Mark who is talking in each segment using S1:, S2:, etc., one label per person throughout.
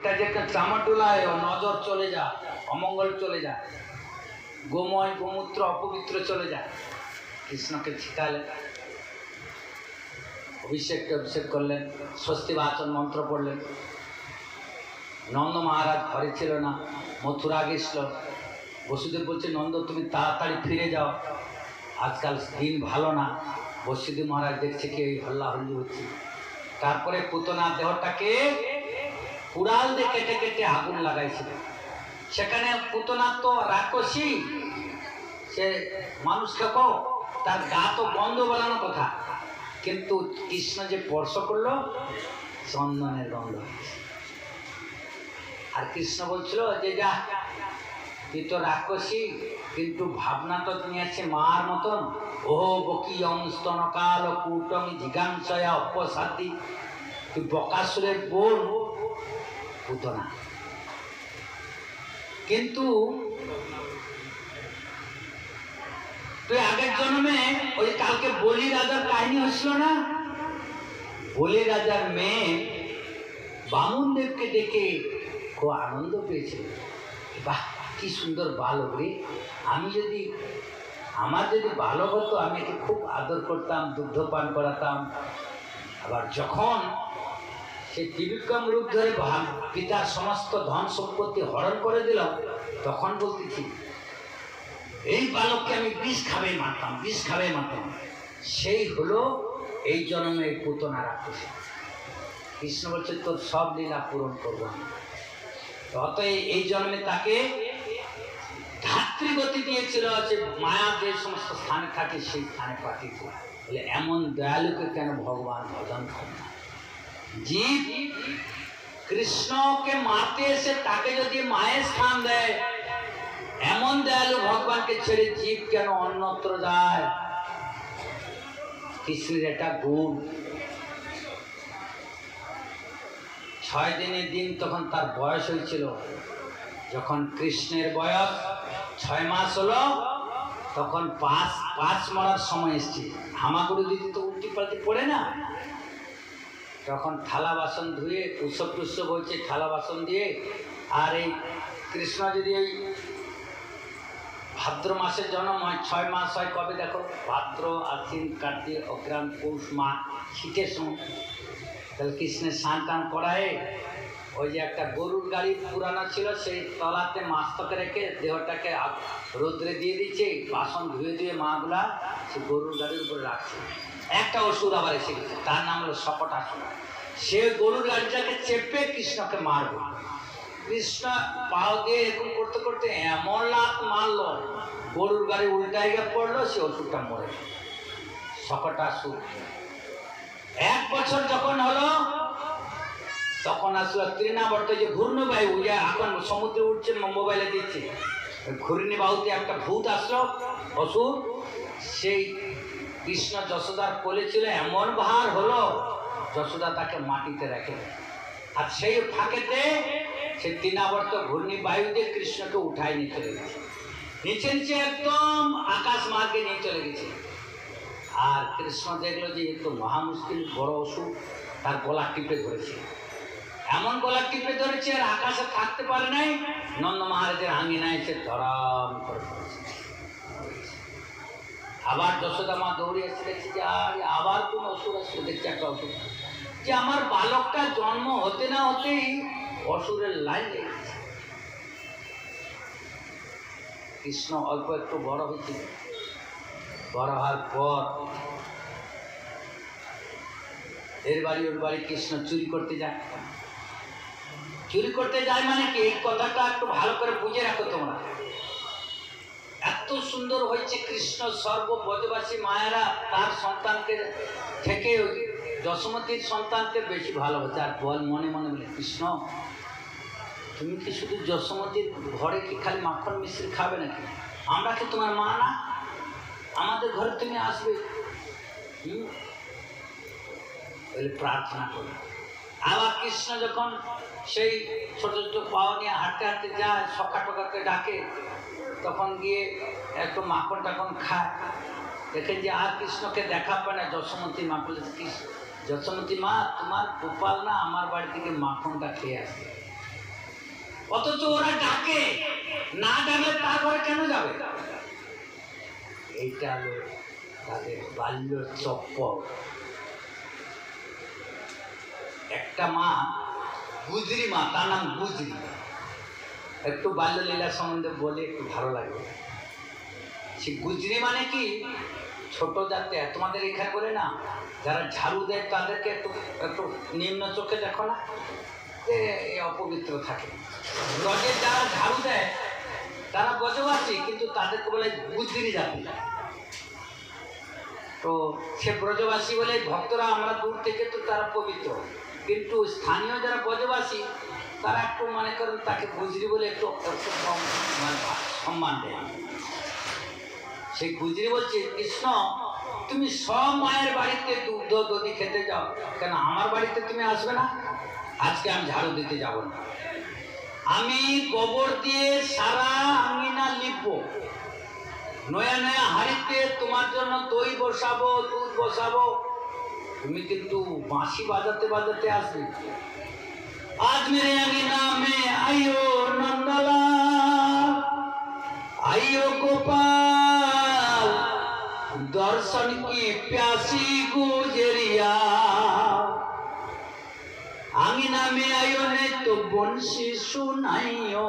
S1: কাজে চামাটুলায় নজর চলে যায়, অমঙ্গল চলে যায়, গোময় গোমূত্র অপবিত্র চলে যায়। কৃষ্ণকে ছিটালেন, অভিষেক করলেন, স্বস্তি বাচন মন্ত্র পড়লেন। নন্দ মহারাজ ঘরে ছিল না, মথুরা গেছিল। বসুদেব বলছে, নন্দ তুমি তাড়াতাড়ি ফিরে যাও, আজকাল দিন ভালো না। বসুদেব মহারাজ দেখছে কি এই হল্লাহল্লি হচ্ছে। তারপরে পুতনা দেহটাকে কুড়াল দিয়ে কেটে কেটে আগুন লাগাইছিল। সেখানে পুতনা তো রাক্ষসী, সে মানুষ খেকো, তার গা তো বন্ধ বানানো কথা, কিন্তু কৃষ্ণ যে স্পর্শ করলো চন্দনের গন্ধ। আর কৃষ্ণ বলছিল যে যা, তুই তো রাক্ষসী, কিন্তু ভাবনা তো নিয়েছে মার মতন। ওহো বকিয়ং স্তনকাল কূটং জিগাংসয়া অপসাদি, তুই বকাসুরের বোন পুতনা। কিন্তু তুই আগের জন্মে ওই কালকে বলি রাজার কাহিনী হচ্ছিল না, বলি রাজার মেয়ে বামুন দেবকে দেখে খুব আনন্দ পেয়েছিল। বাহ কি সুন্দর বালক রে, আমার যদি বালক হতো আমি একে খুব আদর করতাম, দুগ্ধ পান করাতাম। আবার যখন সে ত্রিবিক্রম রূপ ধরে পিতার সমস্ত ধন সম্পত্তি হরণ করে দিল, তখন বলতেছি এই বালককে আমি বিষ খাবে মারতাম। সেই হলো এই জন্মে এই পুতনা রাক্ষসী। কৃষ্ণ বলছে তোর সব লীলা পূরণ করবো আমি। অতএব এই জন্মে তাকে ধাত্রীগতি দিয়েছিল, যে মায়া যে সমস্ত স্থানে থাকে সেই স্থানে পাঠিয়েছিল। বলে এমন দয়ালুকে কেন ভগবান ভজন করে না? জীব কৃষ্ণকে মারতে এসে তাকে যদি মায়ের স্থান দেয়, এমন দয়ালু ভগবানকে ছেড়ে জীব কেন অন্যত্র যায়? কৃষ্ণের এটা গুণ। 6 দিনের দিন তখন তার বয়স হয়েছিল। যখন কৃষ্ণের বয়স 6 মাস হলো, তখন পাঁচ মরার সময় এসছে। হামাগুড়ি দিদি তো উল্টি পাল্টি পড়ে না, তখন থালা বাসন ধুয়ে উৎসব টুৎসব হয়েছে, থালা বাসন দিয়ে। আর এই কৃষ্ণ যদি ওই ভাদ্র মাসের জন্ম হয়, 6 মাস হয় কবে দেখো, ভাদ্র আশ্বিন কার্তিক অগ্রাণ পৌষ মাস, শীতের সময়। তাহলে কৃষ্ণের স্নান টান করায় ওই যে একটা গরুর গাড়ি পুরানো ছিল, সেই তলাতে মাছটাকে রেখে দেহটাকে রোদ্রে দিয়ে দিচ্ছে, বাসন ধুয়ে ধুয়ে মাগুলা সে গরুর গাড়ির উপরে রাখছে। একটা ওষুধ আবার এসে গেছে, তার নাম হলো শকটাসুর। সে গরুর গাড়িটাকে চেপে কৃষ্ণকে মারবে। কৃষ্ণ পাও দিয়ে এরকম করতে করতে এমন লাত মারলো, গরুর গাড়ি উল্টায় গিয়ে পড়লো, সে ওষুধটা মরে। শকটাসুর 1 বছর যখন হলো, তখন আসলো তৃণাবর্ত, যে ঘূর্ণিবায়ু, এখন সমুদ্রে উঠছে, মোবাইলে দিচ্ছে, ঘূর্ণিবায়ুতে একটা ভূত আসলো, অসুর। সেই কৃষ্ণ যশোদার কোলে ছিল, এমন ভার হলো যশোদা তাকে মাটিতে রেখে। আর সেই ফাঁকেতে সে তৃণাবর্ত ঘূর্ণিবায়ু দিয়ে কৃষ্ণকে উঠায় নিয়ে চলে গেছে, নিচে একদম আকাশ মার্গে নিয়ে চলে গেছে। আর কৃষ্ণ দেখলো যে তো মহা মুশকিল, বড় অসুর, তার গলা টিপে ধরেছে। এমন গলা টিপে ধরেছে আর আকাশে থাকতে পারে নাই, নন্দ মহারাজের আঙিনায় সে ধরাম করে পড়েছে। আবার যশোদা মা দৌড়ে এসে দেখছে যে আবার কোন অসুর আসছে। দেখছে একটা অসুর, যে আমার বালকটা জন্ম হতে না হতেই অসুরের লাইন লেগেছে। কৃষ্ণ অল্প একটু বড় হয়েছিল, বড় হওয়ার পর এর বাড়ি ওর বাড়ি কৃষ্ণ চুরি করতে যায়। চুরি করতে যায় মানে কি, এই কথাটা একটু ভালো করে বুঝে রাখো তোমরা। এত সুন্দর হয়েছে কৃষ্ণ, সর্ব ব্রজবাসী মায়েরা তার সন্তানকে থেকে যশোমতীর সন্তানকে বেশি ভালোবাসে। আর মনে মনে বলে, কৃষ্ণ তুমি কি শুধু যশোমতীর ঘরে কি খালি মাখন মিশ্রি খাবে নাকি? আমরা কি তোমার মা না? আমাদের ঘরে তুমি আসবে। বলে প্রার্থনা করি। আবার কৃষ্ণ যখন সেই ছোট ছোট পাওয়া নিয়ে হাঁটতে হাঁটতে যায়, সখা টকাকে ডাকে, তখন গিয়ে একটু মাখন টাখন খায়। দেখেন যে আর কৃষ্ণকে দেখা পায় না। যশোমতী মা বলে, যশোমতী মা তোমার গোপাল না আমার বাড়ি থেকে মাখনটা খেয়ে আসবে। অথচ ওরা ডাকে, না ডাকলে তার ঘরে কেন যাবে? এইটা হলো তাদের বাল্য চপ্পল। একটা মা, গুজরি মা, তার নাম গুজরি। একটু বাল্যলীলা সম্বন্ধে বলে একটু ভালো লাগবে। সে গুজরি মানে কি, ছোট জাতে তোমাদের এখানে বলে না, যারা ঝাড়ু দেয় তাদেরকে একটু একটু নিম্ন চোখে দেখো না, যে অপবিত্র থাকে। ব্রজে যারা ঝাড়ু দেয় তারা ব্রজবাসী, কিন্তু তাদেরকে বলে গুজরি জাতি। তো সে ব্রজবাসী বলে ভক্তরা, আমরা দূর থেকে তো তারা পবিত্র, কিন্তু স্থানীয় যারা ব্রজবাসী তারা একটু মনে করেন তাকে গুজরি বলে একটু একটু কম মানে সম্মান দেয়। সেই গুজরি বলছে, কৃষ্ণ তুমি সব মায়ের বাড়িতে দুগ্ধ দধি খেতে যাও, কেন আমার বাড়িতে তুমি আসবে না? আজকে আমি ঝাড়ু দিতে যাব না, আমি গোবর দিয়ে সারা আঙিনা লিপবো, নয়া নয়া হাড়িতে তোমার জন্য দই বসাবো, দুধ বসাবো, তুমি কিন্তু বাঁশি বাজাতে বাজাতে আসবে। আজ মেরে আঙিনা মে আইও নন্দলাল, आइयो गोपाल, दर्शन की प्यासी गुजरिया, आंगना में आयो ने तो बंसी सुनाइयो,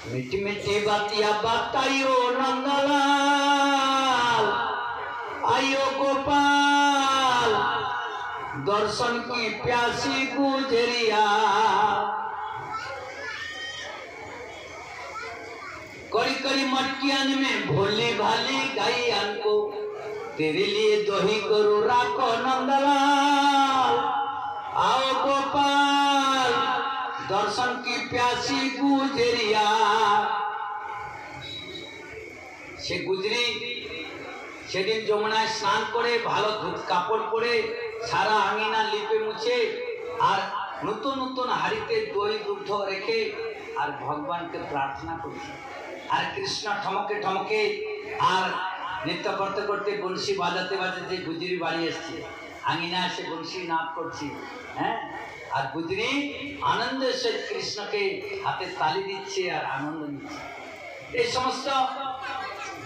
S1: मिठी मिठी बातिया बताइयो नंदलाल, आइयो गोपाल, दर्शन की प्यासी गुजरिया। कड़ी कड़ी मटकियान में भोली भाली गायन को, तेरे लिए दही करो राखो नंदलाल, आओ गोपाल, दर्शन की प्यासी गुजरिया। से गुजरी সেদিন যমুনায় স্নান করে ভালো কাপড় পরে সারা আঙিনা লিপে মুছে আর নতুন নতুন হাড়িতে দই দুগ্ধ রেখে আর ভগবানকে প্রার্থনা করছে। আর কৃষ্ণ ঠমকে ঠমকে আর নৃত্য করতে করতে বংশী বাজাতে বাজাতে গুজরি বাড়ি এসছে, আঙিনা এসে বংশী নাচ করছি। হ্যাঁ, আর গুজরি আনন্দের সে কৃষ্ণকে হাতে তালি দিচ্ছে আর আনন্দ নিচ্ছে। এই সমস্ত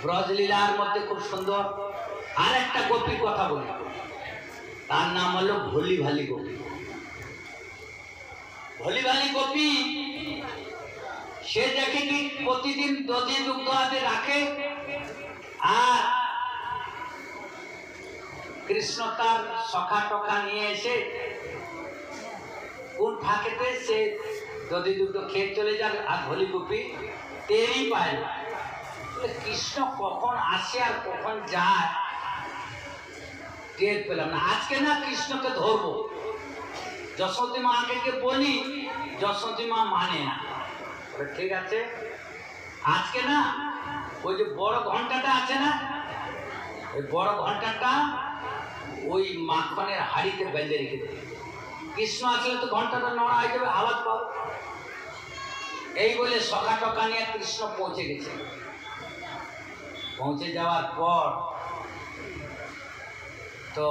S1: ব্রজলীলার মধ্যে খুব সুন্দর আর একটা গোপীর কথা বলি, তার নাম হলো ভোলি ভালি গোপী। ভোলি ভালি গোপী সে দেখে কি প্রতিদিন দধি দুগ্ধ হাতে রাখে, আর কৃষ্ণ তার সখা টখা নিয়ে এসে কোন ফাঁকেতে সে দধি দুগ্ধ খেয়ে চলে যাবে, আর ভোলি গোপী টেরই পায় না। কৃষ্ণ কখন আসে আর কখন যায় টের পেলাম না। আজকে না কৃষ্ণকে ধরবো, যশোদী মাকে বলি, যশোদী মা মানে না। ঠিক আছে, আজকে না ওই যে বড় ঘন্টাটা আছে না, ওই বড় ঘন্টাটা ওই মাখনের হাড়িতে বেঁধে রেখে দেবে। কৃষ্ণ আসলে তো ঘন্টাটা নড়া হয়ে যাবে, আওয়াজ পাবো। এই বলে সখা টকা নিয়ে কৃষ্ণ পৌঁছে গেছে। পৌঁছে যাওয়ার পর তো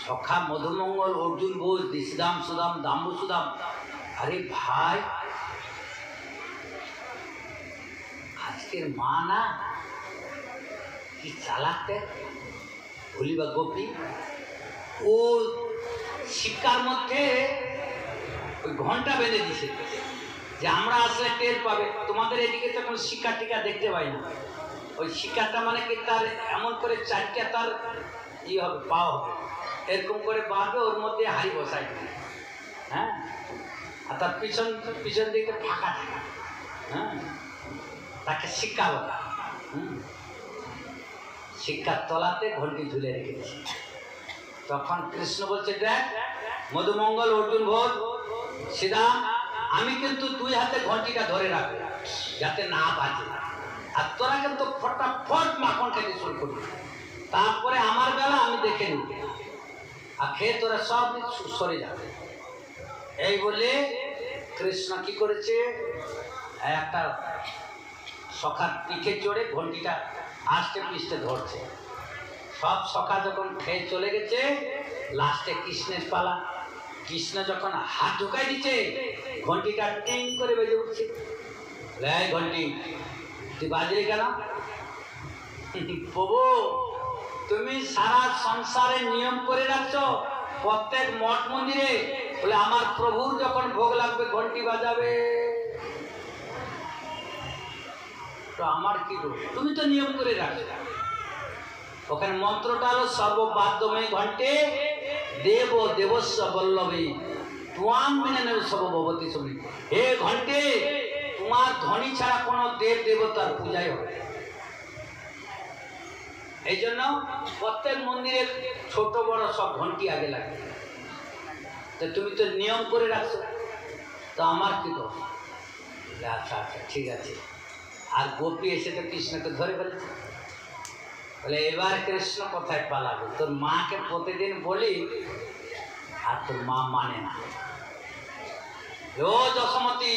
S1: সখা মধুমঙ্গল, অর্জুন ঘোষ, দিশদাম সুদাম, দাম্বু সুদাম, আরে ভাই আজকের মা না কি চালাকতে ভোলি বা গোপী, ও শিক্ষার মধ্যে ওই ঘন্টা বেঁধে দিছে যে আমরা আসলে টের পাবে। তোমাদের এদিকে তো কোনো শিক্ষা টিকা দেখতে পাই না। ওই শিক্ষাটা মানে কি তার এমন করে চারটা তার ই হবে, পা হবে, এরকম করে বাঁধবে, ওর মধ্যে হাড়ি বসাই দেবে। হ্যাঁ, আর তার পিছন পিছন দিকে ফাঁকা থাকে। হ্যাঁ, তাকে শিক্ষা বলে। শিক্ষার তলাতে ঘন্টি ঝুলে রেখেছে। তখন কৃষ্ণ বলছে, দেখ মধুমঙ্গল, অর্জুন ঘোষ, সিধা আমি কিন্তু দুই হাতে ঘন্টিটা ধরে রাখবো যাতে না বাজে, আর তোরা কিন্তু ফটাফট মাখন খেতে শুরু করবি, তারপরে আমার বেলা আমি দেখে নিব, আর খেয়ে তোরা সব সরে যাবে। এই বলে কৃষ্ণ কি করেছে, একটা সখার পিঠে চড়ে ঘন্টিটা আস্তে পিষ্টে ধরছে। সব সখা যখন খেয়ে চলে গেছে, লাস্টে কৃষ্ণের পালা। কৃষ্ণ যখন হাত ঢুকাই দিচ্ছে, ঘন্টিটা টিং করে বেজে উঠছে। এই ঘন্টি তুই বাজলি কেন? প্রভু, তুমি সারা সংসারে নিয়ম করে রাখছো, প্রত্যেক মঠ মন্দিরে বলে আমার প্রভুর যখন ভোগ লাগবে ঘন্টি বাজাবে, তো আমার কি দোষ? তুমি তো নিয়ম করে রাখছো। ওখানে মন্ত্রটা হলো সর্ববাদ্যময় ঘন্টে দেব দেবস্ব বল্লভী তুয়াং বিনা সব ভবতী শুনি। হে ঘন্টে, তোমার ধ্বনি ছাড়া কোনো দেব দেবতার পূজাই হবে। এই জন্য প্রত্যেক মন্দিরে ছোট বড় সব ঘন্টি আগে লাগে। তো তুমি তো নিয়ম করে রাখছো, তো আমার কি দোষ? আচ্ছা আচ্ছা ঠিক আছে। আর গোপী এসে তো কৃষ্ণকে ধরে ফেলেছে। বলে এবার কৃষ্ণ কোথায় পালাবে? তোর মাকে প্রতিদিন বলি আর তোর মা মানে না। ও যশোমতী,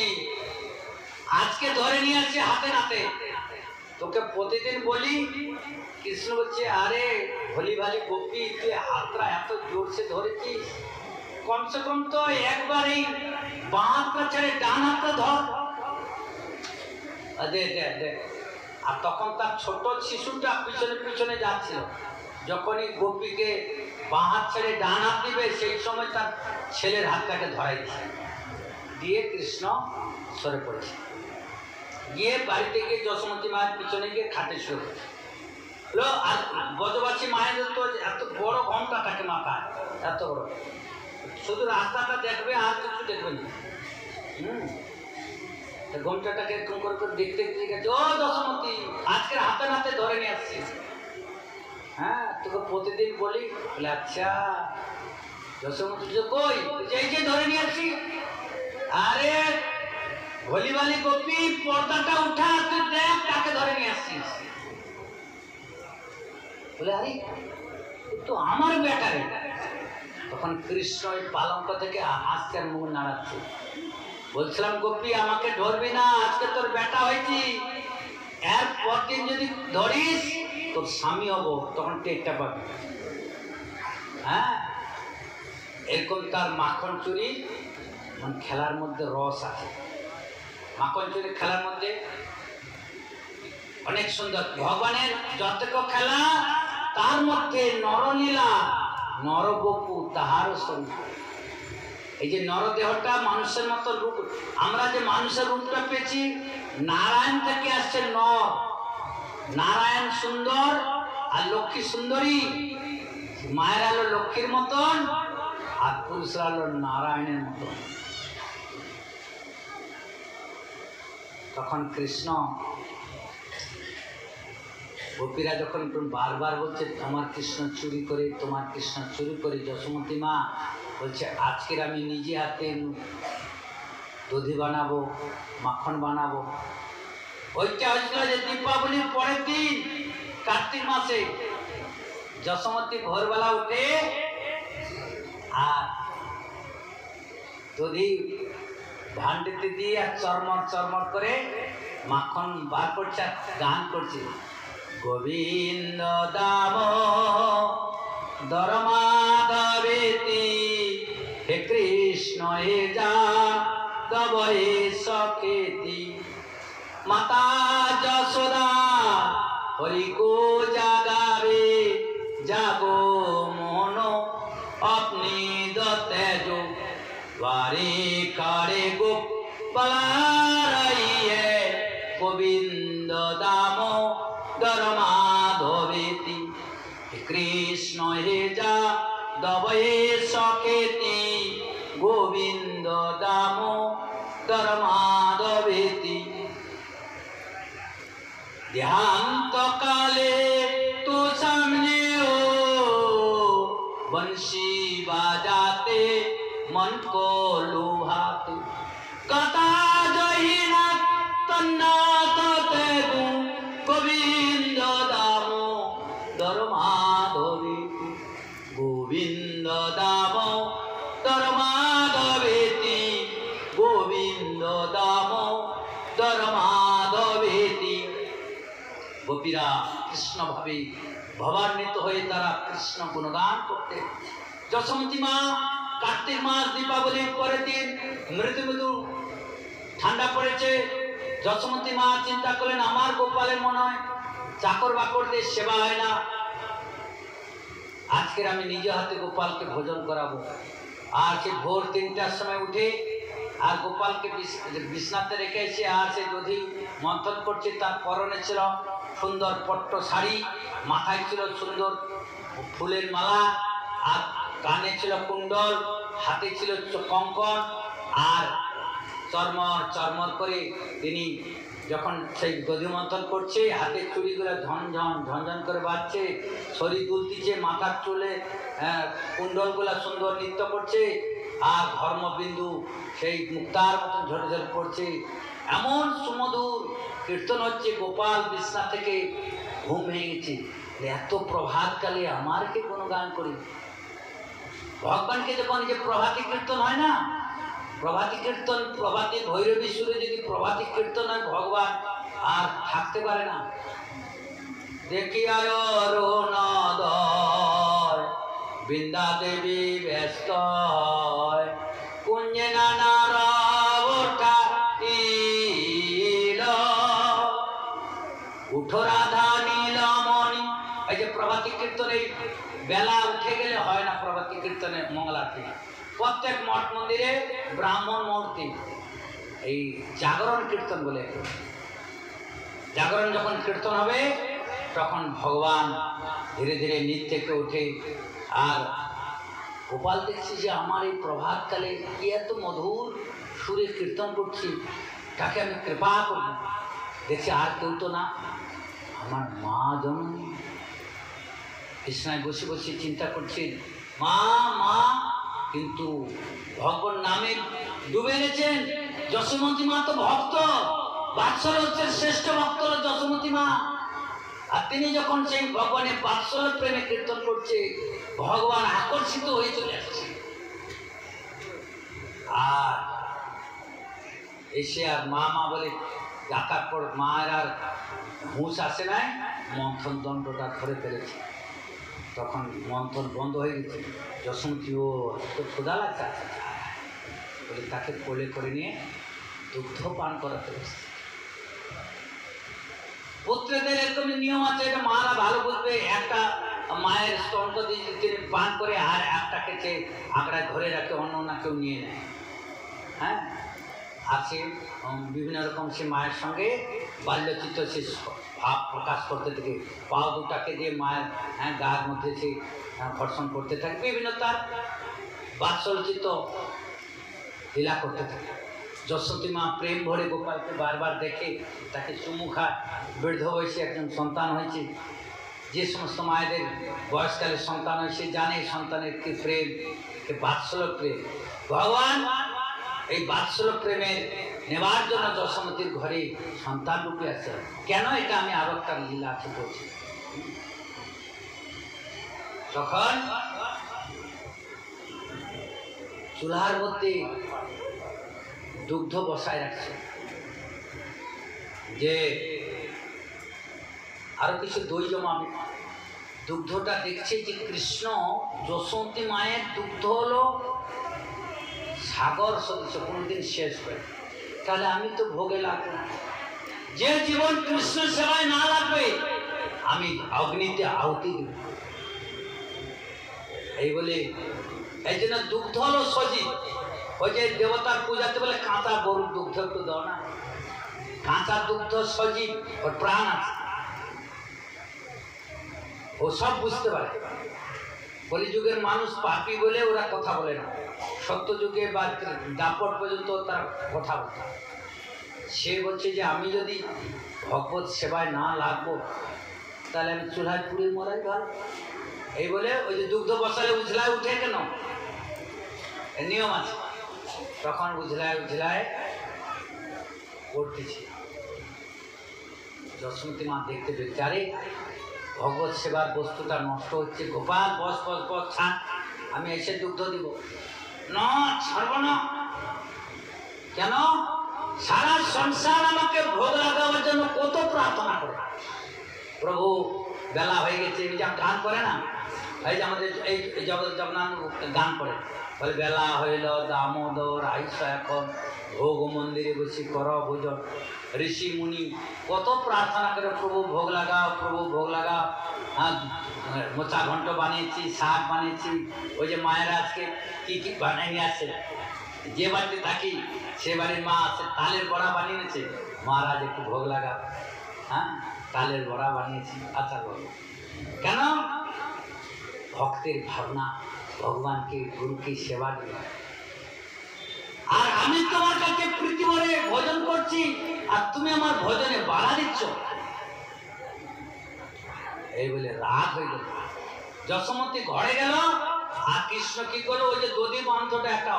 S1: আজকে ধরে নিয়ে আসছে হাতে নাতে, তোকে প্রতিদিন বলি। কৃষ্ণ বলছে আরে ভলি ভালি গোপী, তুই হাতটা এত জোরসে ধরেছিস, কমসে কম তো একবার এই বাঁ হাতটা ছেড়ে ডান হাতটা ধর। আর তখন তার ছোট শিশুটা পিছনে পিছনে যাচ্ছিল। যখনই গোপীকে বাঁ হাত ছেড়ে ডান হাত দিবে, সেই সময় তার ছেলের হাতটাকে ধরাই দিচ্ছে, দিয়ে কৃষ্ণ সরে পড়েছে। গিয়ে বাড়িতে গিয়ে যশোমতী মায়ের পিছনে গিয়ে খাটে শুয়ে পড়েছে। আর ব্রজবাসী মায়েদের তো এত বড় ঘন্টা থাকে মাথায়, এত বড়, শুধু রাস্তাটা দেখবে আর কিছু দেখবে না। ঘন্টাটাকে এরকম করে দেখতে দেখতে গেছে, ও যশোমতী, আজকের হাতে নাতে ধরে নিয়ে আসছি। হ্যাঁ, তোকে প্রতিদিন বলি। বলে আচ্ছা। যশোমতী কই? এই যে ধরে নিয়ে আসছি। আরে ভলিবালি গোপী, পর্দাটা উঠা, তুই দেখ তাকে ধরে নিয়ে আসছিস। বলে আরে তো আমার বেটারে। তখন কৃষ্ণ ওই পালঙ্ক থেকে হাসছে আর মুখ নাড়াচ্ছে। বলছিলাম গোপী আমাকে ধরবি না, আজকে তোর বেটা হয়েছি, এর পরদিন যদি ধরিস তোর স্বামী হব, তখন টেকটা পাবি। হ্যাঁ, এরকম তার মাখন চুরি খেলার মধ্যে রস আছে। মাখন চুরি খেলার মধ্যে অনেক সুন্দর। ভগবানের যতটুকু খেলা, তার মধ্যে নরলীলা, নরবপু তাহারও সঙ্গে। এই যে নরদেহটা মানুষের মতো রূপ, আমরা যে মানুষের রূপটা পেয়েছি, নারায়ণ থেকে আসছে নর। নারায়ণ সুন্দর আর লক্ষ্মী সুন্দরী। মায়ের আলো লক্ষ্মীর মতন আর পুরুষের আলো নারায়ণের মতন। তখন কৃষ্ণ, গোপীরা যখন বারবার বলছে তোমার কৃষ্ণ চুরি করে, তোমার কৃষ্ণ চুরি করে, যশোমতী মা বলছে আজকের আমি নিজে হাতে দধি বানাবো, মাখন বানাবো। ওইটা হয়েছিল যে দীপাবলির পরের দিন, কার্তিক মাসে। যশোমতী ভোরবেলা উঠে আর দধি ভান্ডিতে দিয়ে আর চরমর চরমর করে মাখন বার করছে আর গান করছে, গোবিন্দ দাম দরমাধবেতি, হে কৃষ্ণ হে যা দবহে সখেতি, মাতা যশোদা হরি কো জাগাবে, জাগো মন আপনি দতেজো, বারে কারে গোপালারাইয়ে, গোবিন্দ দাম দরমাধবেতি, কৃষ্ণ হে যা দবহে সখেতি, গোবিন্দ দাম দরমাধবেতি। देहांत काले तो सामने हो, बंशी बजाते मन को लुभाते, कथा जहीना तन्नाथ तेगु, गोविंद दामो दरमाधवेति, गोविंद दामो दरमाधवेति, गोविंद दामो दरमाधवेति। গোপীরা কৃষ্ণ ভাবে ভবান্বিত হয়ে তারা কৃষ্ণ গুণগান করতে। যশোমতী মা কার্তিক মাস দীপাবলির পরের দিন মৃদু মৃদু ঠান্ডা পড়েছে। যশোমতী মা চিন্তা করলেন আমার গোপালের মনে হয় চাকর বাকরদের সেবা হয় না, আজকের আমি নিজে হাতে গোপালকে ভোজন করাবো। আর সে ভোর 3টার সময় উঠে আর গোপালকে বিছনাতে রেখে এসে আর সে দধি মন্থন করছে। তার পরনে ছিল সুন্দর পট্ট শাড়ি, মাথায় ছিল সুন্দর ফুলের মালা, আর কানে ছিল কুণ্ডল, হাতে ছিল কঙ্কন, আর চরমর চরমর করে তিনি যখন সেই দধি মন্থন করছে হাতে চুড়িগুলো ঝনঝন ঝনঝন করে বাজছে, শরীর দুলতিছে, মাথার চুলে কুণ্ডলগুলো সুন্দর নৃত্য করছে, আর ধর্মবিন্দু সেই মুক্তার মতন ঝরে ঝরে পড়ছে। এমন সুমধুর কীর্তন হচ্ছে, গোপাল বিছনা থেকে ঘুম ভেঙে গেছে। এত প্রভাতকালে আমার কি কোনো গান করি? ভগবানকে যখন যে প্রভাতী কীর্তন হয় না, প্রভাতী কীর্তন, প্রভাতী ভৈরবী সুরে যদি প্রভাতী কীর্তন হয়, ভগবান আর থাকতে পারে না। দেখিয়ায় অরুণোদয় বৃন্দা দেবী ব্যস্ত কুঞ্জে নানা উঠো রাধা নীলমণি। এই যে প্রভাতী কীর্তনে বেলা উঠে গেলে হয় না, প্রভাতী কীর্তনে মঙ্গলারতি প্রত্যেক মঠ মন্দিরে ব্রাহ্মণ মূর্তি এই জাগরণ কীর্তন বলে। জাগরণ যখন কীর্তন হবে তখন ভগবান ধীরে ধীরে নিচ থেকে উঠে। আর গোপাল দেখছি যে আমার এই প্রভাতকালে কি এত মধুর সুরে কীর্তন করছি, তাকে আমি কৃপা করব। দেখছি আর কেউ তো না, আমার মা জননী কৃষ্ণায় বসে বসে চিন্তা করছি মা মা, কিন্তু ভগবান নামে ডুবে গেছেন। যশোমতী মা তো ভক্ত, বাৎসল্যের শ্রেষ্ঠ ভক্ত হল যশোমতী মা। আর তিনি যখন সেই ভগবানের বাৎসল্য প্রেমে কীর্তন করছে, ভগবান আকর্ষিত হয়ে চলে আসছে। আর এসে আর মা মা বলে ডাকার পর মায়ের আর হুঁশ আসে নাই, মন্থন দণ্ডটা ধরে ফেলেছে। তখন মন্থন বন্ধ হয়ে গেছে। যশোমতী ও তো ক্ষুধা লাগছে বলে তাকে কোলে করে নিয়ে দুগ্ধ পান করাতে বসছে। পুত্রদের এরকমই নিয়ম আছে, এটা মারা ভালো বুঝবে। একটা মায়ের স্তন্ত্র দিয়ে তিনি পান করে আর একটাকে সে আঁকড়ায় ধরে রাখে, অন্য না কেউ নিয়ে নেয়। হ্যাঁ, আছে বিভিন্ন রকম সে মায়ের সঙ্গে বাল্যচিত্র সে ভাব প্রকাশ করতে থাকে। পাও দুটাকে দিয়ে মায়ের গায়ের মধ্যে সে ঘর্ষণ করতে থাকে, বিভিন্ন তার বাৎসল্যচিত্র লীলা করতে থাকে। যশোমতী মা প্রেম ভরে গোপালকে বারবার দেখে, তাকে চুমু খায়। বৃদ্ধ বয়সে একজন সন্তান হয়েছে। যে সমস্ত মায়েদের বয়সকালে সন্তান হয়, সে জানে সন্তানের কি প্রেম, কি বাৎসল্য প্রেম। ভগবান এই বাৎসল্য প্রেমের নেবার জন্য যশোমতীর ঘরে সন্তান রূপে আছে। কেন, এটা আমি আরো একটা লীলা আছে বলছি। তখন চুলার মধ্যে দুগ্ধ বসায় রাখছে, যে আরো কিছু দই জমাবে। দুগ্ধটা দেখছে যে কৃষ্ণ যশোমতী মায়ের দুগ্ধ হলো সাগর সদৃশ, কোনোদিন শেষ হয়। তাহলে আমি তো ভোগে লাগবো না। যে জীবন কৃষ্ণ সেবায় না লাগবে আমি অগ্নিতে আহুতি দেব। এই বলে এই জন্য দুগ্ধ হলো সজীব। ওই যে দেবতার পূজাতে বলে কাঁচা গরুর দুগ্ধ একটু দাও না, কাঁচা দুগ্ধ সজীব, ওর প্রাণ আছে, ও সব বুঝতে পারে। কলিযুগের মানুষ পাপী বলে ওরা কথা বলে না, সত্য যুগে বা দাপট পর্যন্ত তার কথা বলতে। সে বলছে যে আমি যদি ভগবত সেবায় না লাগবো তাহলে আমি চুলায় পুড়ে মরাই ভালো। এই বলে ওই যে দুগ্ধ বসালে উঝলায় উঠে কেন, নিয়ম আছে। তখন উঝলায় উঝলায় পড়তেছি। যশোমতী মা দেখতে পেয়েছে, আরে ভগবত সেবার বস্তুটা নষ্ট হচ্ছে। গোপাল বস বস বস, ছাড়, আমি এসে দুগ্ধ দিব না, ছাড়ব না। কেন? সারা সংসার আমাকে ভোগ লাগাবার জন্য কত প্রার্থনা করে। প্রভু বেলা হয়ে গেছে, যা গান করে না, এই যে আমাদের এই জগন্নাথ গান করে বলে বেলা হইল দামোদর আইস এখন ভোগ মন্দিরে বসে কর ভোজন। ঋষি মুনি কত প্রার্থনা করে প্রভু ভোগ লাগাও, প্রভু ভোগ লাগাও। মোচা ঘন্ট বানিয়েছি, শাক বানিয়েছি। ওই যে মায়েরা আজকে কী কী বানিয়ে নিয়ে আসছে, যে বাড়িতে থাকি সে বাড়ির মা আছে তালের বড়া বানিয়েছে, মহারাজ একটু ভোগ লাগা। হ্যাঁ, তালের বড়া বানিয়েছি। আচ্ছা বলো কেন? ভক্তের ভাবনা, ভগবানকে গুরুকে সেবা দিয়ে। আর আমি তোমার কাছে প্রীতি ভরে ভোজন করছি আর তুমি আমার ভোজনে বাধা দিচ্ছ, এই বলে রাগ হয়ে গেল। যশোমতী ঘরে গেল আর কৃষ্ণ কি করলো, ওই যে দধি বান্ধটা একটা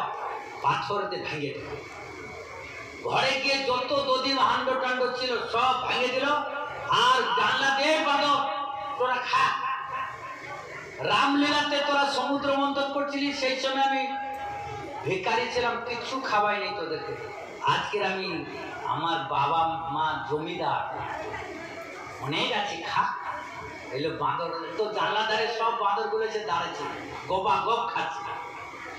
S1: পাথরতে ভেঙে দিল। ঘরে গিয়ে যত দধি হান্ড টান্ড ছিল সব ভেঙে দিল আর জানলা দিয়ে বাঁধো, তোরা খা। রামলীলাতে তোরা সমুদ্র মন্থন করছিলি, সেই সময় আমি ভিখারি ছিলাম, কিছু খাওয়াই নেই তোদেরকে। আজকের আমি আমার বাবা মা জমিদার, অনেক আছে, খা। এলো বাঁদর তো জানলা ধারে সব বাঁদর গুলো দাঁড়াচ্ছে, গোপা গোপ খাচ্ছে।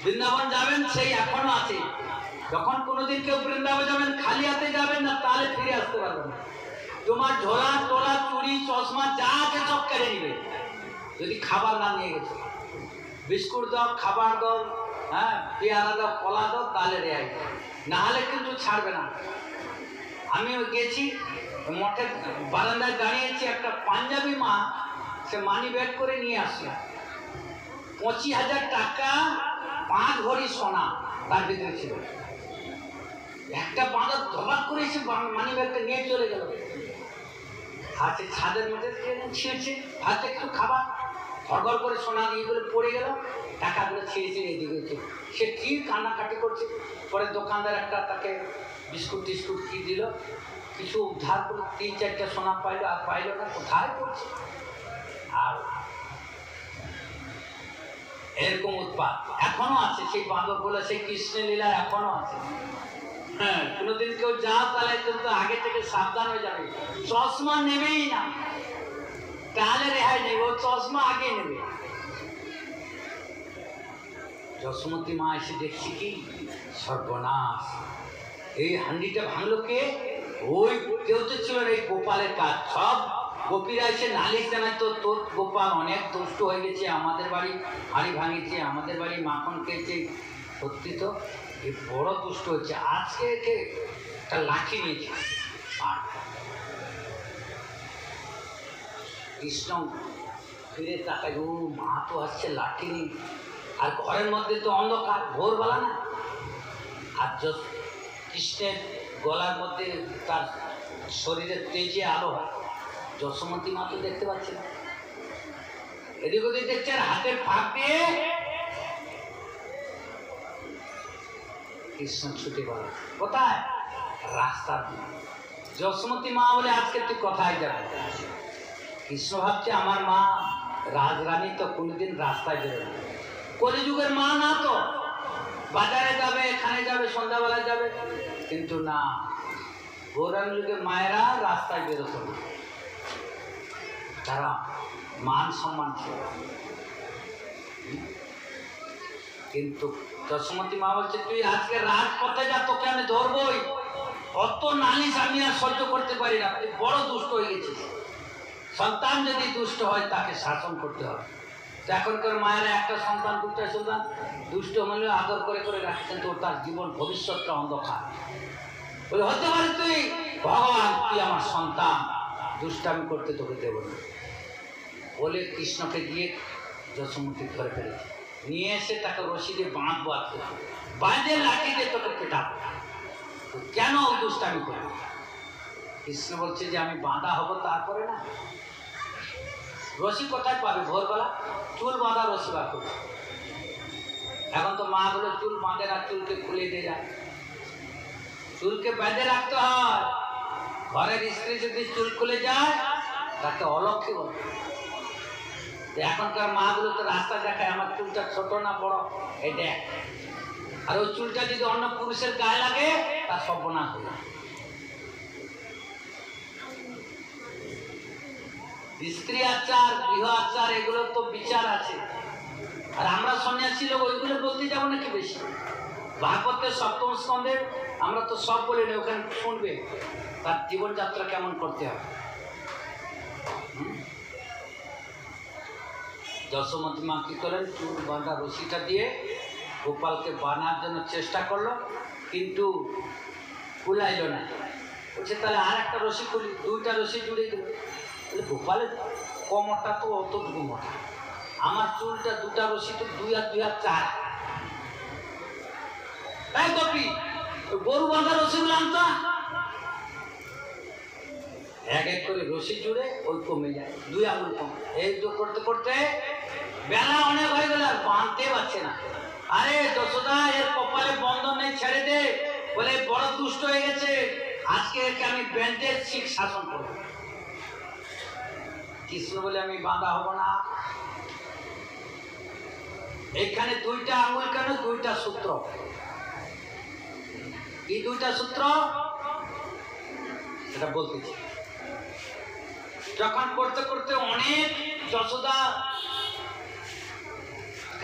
S1: বৃন্দাবন যাবেন সেই এখনো আছে। যখন কোনোদিন কেউ বৃন্দাবন যাবেন খালি হাতে যাবেন না, তাহলে ফিরে আসতে পারবেন না। তোমার ঝোলা টোলা চুড়ি চশমা যা আছে সব কেড়ে নিবে যদি খাবার না নিয়ে গেছো। বিস্কুট দাও, খাবার দাও, হ্যাঁ, পেয়ারা দাও, কলা দাও, তাহলে রেয়াই, না হলে কিন্তু ছাড়বে না। আমিও গেছি মঠের বারান্দায় দাঁড়িয়েছি, একটা পাঞ্জাবি মা সে মানি ব্যাগ করে নিয়ে আসলো 25,000 টাকা, 5 ভরি সোনা তার ভিতরে ছিল। একটা বাঁদর ধবাক করে এসে মানি ব্যাগটা নিয়ে চলে গেল। হাতে ছাদের মধ্যে ছিঁড়ছে, হাতে একটু খাবার ঘর করে সোনা দিয়ে বলে পড়ে গেল, টাকাগুলো ছিঁড়ে ছিঁড়ে এদিকে। সে কি কান্নাকাটি করছে। পরে দোকানদার একটা তাকে বিস্কুট টিস্কুট কি দিল, কিছু উদ্ধার করে 3-4টা সোনা পাইলো, আর পাইলো না, কোথায় করছে। আর এরকম উৎপাত এখনো আছে, সেই বাঁদরগুলো সেই কৃষ্ণের লীলা এখনো আছে। হ্যাঁ, কোনোদিন কেউ যা তাহলে কিন্তু আগে থেকে সাবধান হয়ে যাবে। চশমা নেবেই না, তাহলে রেহাই নেই, ও চশমা আগে নেবে। যশোমতী মা এসে দেখছি কি সর্বনাশ, এই হান্ডিটা ভাঙলো কে? ওই কেউ তো ছিল এই গোপালের কাজ। সব গোপীরা এসে নালিশ জানায়, তো তোর গোপাল অনেক দুষ্ট হয়ে গেছে, আমাদের বাড়ি হাঁড়ি ভাঙিয়েছে, আমাদের বাড়ি মাখন খেয়েছে। সত্যি তো এই বড় দুষ্ট হচ্ছে। আজকে একে একটা লাঠি নিয়েছে। আর কৃষ্ণ ফিরে তাকায়, ও মা তো আসছে লাঠি নিয়ে। আর ঘরের মধ্যে তো অন্ধকার, ভোরবেলা না। আর কৃষ্ণের গলার মধ্যে তার শরীরের তেজে আলো হয়। যশোমতী মা তো দেখতে পাচ্ছে না, এদিক ওদিক দেখছে, আর হাতের ফাঁক দিয়ে কৃষ্ণ ছুটে পড়ে কোথায়? রাস্তার। যশোমতী মা বলে, আজকে তুই কোথায় যাবে? কৃষ্ণ ভাবছে আমার মা রাজরানী তো কোনোদিন রাস্তায় বেরোবে, কলিযুগের মা না তো, বাজারে যাবে, এখানে যাবে, সন্ধ্যাবেলায় যাবে। কিন্তু না, গৌরাঙ্গ যুগের মায়েরা রাস্তায় বেরোতো না, তারা মান সম্মান ছিল। কিন্তু যশোমতী মা বলছে, তুই আজকে রাজপথে যা, তোকে আমি ধরবই। অত নালিশ আমি আর সহ্য করতে পারি না, তুই বড় দুষ্ট হয়ে গেছিস। সন্তান যদি দুষ্ট হয় তাকে শাসন করতে হবে। তো এখনকার মায়েরা একটা সন্তান, দুটা সন্তান দুষ্ট হলে আদর করে করে রাখছেন, তো তার জীবন ভবিষ্যৎটা অন্ধকার। বলে হতে পারে তুই ভগবান, তুই আমার সন্তান, দুষ্টামি করতে তোকে দেব না। বলে কৃষ্ণকে দিয়ে যশোমতী ধরে ফেলেছে, নিয়ে এসে তাকে রশি দিয়ে বাঁধবো, আজকে বাঁধে লাঠি দিয়ে তোকে পেটাবো, কেন দুষ্টামি করবি? কৃষ্ণ বলছে যে আমি বাঁধা হব, তারপরে না। রশি কোথায় পাবে? ভোরবেলা চুল বাঁধা রশি বার করবে। এখন তো মাগুলো চুল বাঁধে না, চুলকে খুলে দিয়ে যায়। চুলকে বেঁধে রাখতে হয়। ঘরের স্ত্রী যদি চুল খুলে যায় তাকে অলক্ষী বলে। এখনকার মাগুলো তো রাস্তা দেখায়, আমার চুলটা ছোট না বড়, এই দেখ। আর ওই চুলটা যদি অন্য পুরুষের গায়ে লাগে তার সর্বনাশ হয়ে যায়। স্ত্রী আচার, গৃহ আচার, এগুলো তো বিচার আছে। আর আমরা সন্ন্যাসী লোক ওইগুলো বলতে যাবো নাকি বেশি? ভাগবতের সপ্তম স্কন্ধে আমরা তো সব বলি না, ওখানে শুনবে তার জীবনযাত্রা কেমন করতে হবে। যশোমতী মা কি করলেন, চুল বাঁধা রশিটা দিয়ে গোপালকে বানার জন্য চেষ্টা করলো, কিন্তু কুলাইল না। বলছে তাহলে আর একটা রশি খুলি, দুইটা রশি জুড়ে দিল। বলে গোপালের কোমরটা তো অতটুকু মোটা, আমার চুলটা দুটা রশি তো 2 আর 2 আর 4। তাই কপি গরু বাঁধা রশিগুলো আনতা, এক এক করে রশি জুড়ে ওই কমে যায়, 2 আঙুল কম। এই করতে করতে বেলা অনেক হয়ে গেল, আর বাঁধতে পারছে না। আরে যশোদা, এর কপালে বন্ধন নেই, ছেড়ে দে। বলে বড় দুষ্ট হয়ে গেছে, আজকে একে আমি বেঁধে শিখ শাসন করবো। কৃষ্ণ বলে আমি বাঁধা হব না। এইখানে 2টা আঙুল কেন, 2টা সূত্র। কি 2টা সূত্র এটা বলতেছি। যখন করতে করতে অনেক যশোদা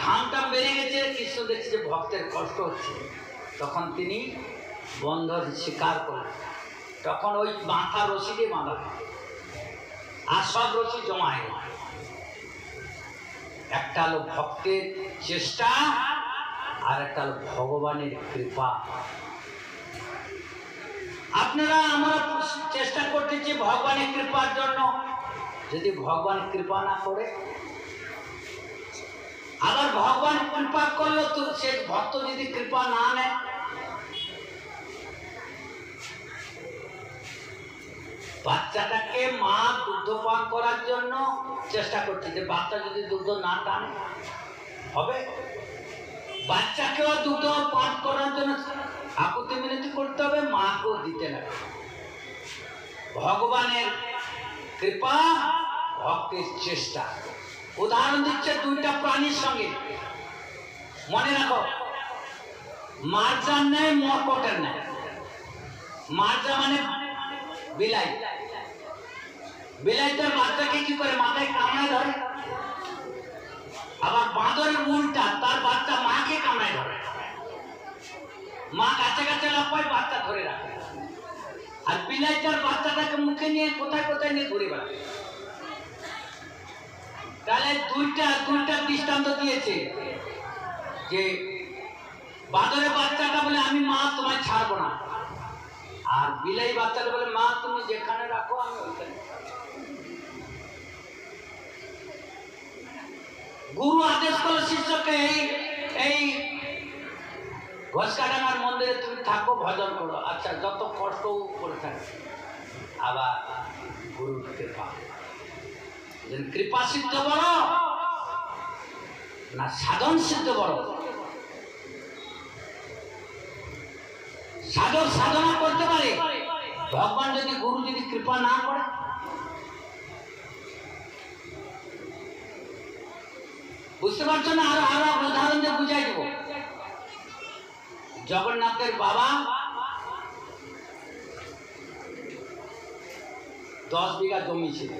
S1: ঘামটা বেড়ে গেছে, কৃষ্ণ দেখছে যে ভক্তের কষ্ট হচ্ছে, তখন তিনি বন্ধন স্বীকার করলেন। তখন ওই মাথা রশি দিয়ে বাঁধা, আর সব রশি জমা হয়ে গেল। একটা হলো ভক্তের চেষ্টা, আর একটা হলো ভগবানের কৃপা। আপনারা আমরা চেষ্টা করতেছি ভগবানের কৃপার জন্য, যদি ভগবান কৃপা না করে, আবার ভগবান কৃপা করলো তো সে ভক্ত যদি কৃপা না নেয়, বাচ্চাটাকে মা দুগ্ধ পান করার জন্য চেষ্টা করছে, যে বাচ্চা যদি দুগ্ধ না টানে হবে, বাচ্চাকেও দুগ্ধ পান করার জন্য আপত্তি মিনতি করতে হবে, মাকেও দিতে লাগবে। ভগবানের কৃপা, ভক্তের চেষ্টা। উদাহরণ দিচ্ছে 2টা প্রাণীর সঙ্গে, মনে রাখো, মার্জার নেয়, মরকটের নেয়। মার্জা মানে বিলাই, বিলাইটার বাচ্চাকে কি করে মাথায় কামড়ায় ধরে, আবার বাঁদরের উল্টা, তার বাচ্চা মাকে কামড়ায় ধরে। মা কাছে কাছে লাফায়, বাচ্চা ধরে রাখে, আর বিলাইটার বাচ্চাটাকে মুখে নিয়ে কোথায় কোথায় নিয়ে ঘুরে বেড়ায়। তাহলে 2টা দৃষ্টান্ত দিয়েছে, যে বাঁদরের বাচ্চাটা বলে আমি মা তোমায় ছাড়বো না, আর বিলাই বাচ্চাটা বলে মা তুমি যেখানে রাখো আমি ওইখানে। গুরু আদেশ করলো শিষ্যকে, এই ঘোষকাডাঙ্গার মন্দিরে তুমি থাকো, ভজন করো। আচ্ছা, যত কষ্ট করে থাকে, আবার গুরুর কৃপা। কৃপা সিদ্ধ বড় না সাধন সিদ্ধ বড়? সাধক সাধনা করতে পারে, ভগবান যদি গুরু যদি কৃপা না করে, বুঝতে পারছো না? আরো উদাহরণ দিয়ে বুঝাই দেব। জগন্নাথের বাবা 10 বিঘা জমি ছিল।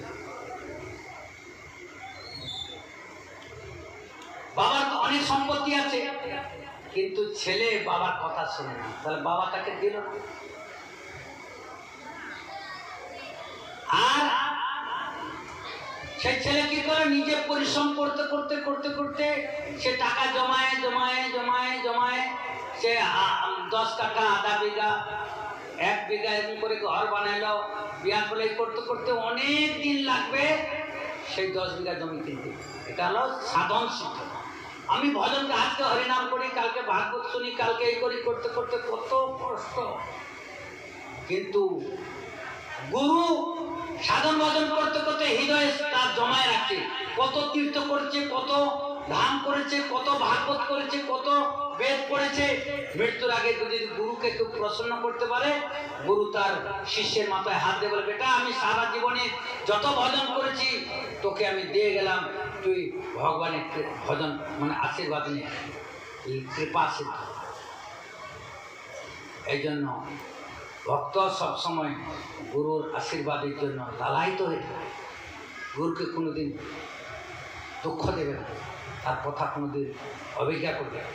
S1: বাবার তো অনেক সম্পত্তি আছে, কিন্তু ছেলে বাবার কথা শুনে না, তাহলে বাবা তাকে দিল না। আর সেই ছেলে কি করে, নিজে পরিশ্রম করতে করতে করতে করতে সে টাকা জমায় জমায় জমায় জমায়, সে 10 কাঠা, আধা বিঘা, 1 বিঘা এরকম করে ঘর বানাইলো। বিয়া করে করতে করতে অনেক দিন লাগবে সেই 10 বিঘা জমি কিনতে। এটা হলো সাধন সিদ্ধ। আমি ভজন আজকে হরিনাম করি, কালকে ভাগবত শুনি, কালকে এই করি, করতে করতে কত কষ্ট, কিন্তু গুরু সাধন ভজন করতে করতে হৃদয়ে তার জমায় রাখছে। কত তীর্থ করেছে, কত ধাম করেছে, কত ভাগবত করেছে, কত বেদ পড়েছে। মৃত্যুর আগে যদি গুরুকে কেউ প্রসন্ন করতে পারে, গুরু তার শিষ্যের মাথায় হাত দিয়ে বলে, বেটা আমি সারা জীবনে যত ভজন করেছি তোকে আমি দিয়ে গেলাম, তুই ভগবানের ভজন মানে আশীর্বাদ নিয়ে, এই কৃপা সিদ্ধ। এই জন্য ভক্ত সবসময় গুরুর আশীর্বাদের জন্য লালায়িত হয়ে থাকে। গুরুকে কোনোদিন দুঃখ দেবে না, তার কথা কোনোদিন অবজ্ঞা করবে না।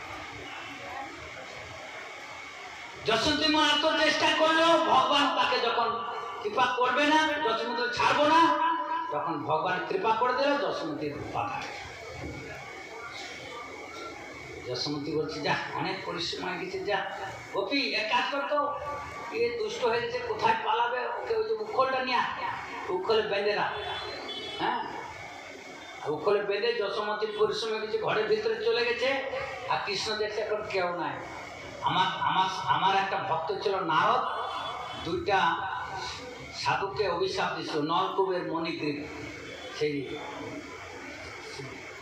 S1: যশোমতী মা এত চেষ্টা করলেও ভগবান তাকে যখন কৃপা করবে না, যশোমতী ছাড়বো না, তখন ভগবান কৃপা করে দিল, যশোমতীর বাধা। যশোমতী বলছে, যা অনেক পরিশ্রম হয়ে গেছে, যা গোপী এক কাজ করতো, এ দুষ্ট হয়ে গেছে, কোথায় পালাবে, ওকে ওই যে উখলটা নিয়ে উখলে বেঁধে রাখ। হ্যাঁ, উখলে বেঁধে যশোমতীর পরিশ্রম হয়ে গেছে, ঘরের ভিতরে চলে গেছে। আর কৃষ্ণ দেখছে এখন কেউ নাই। আমার একটা ভক্ত ছিল নারদ, দুইটা সাধুকে অভিশাপ দিছিল, নলকুবের মণিগ্রীব, সেই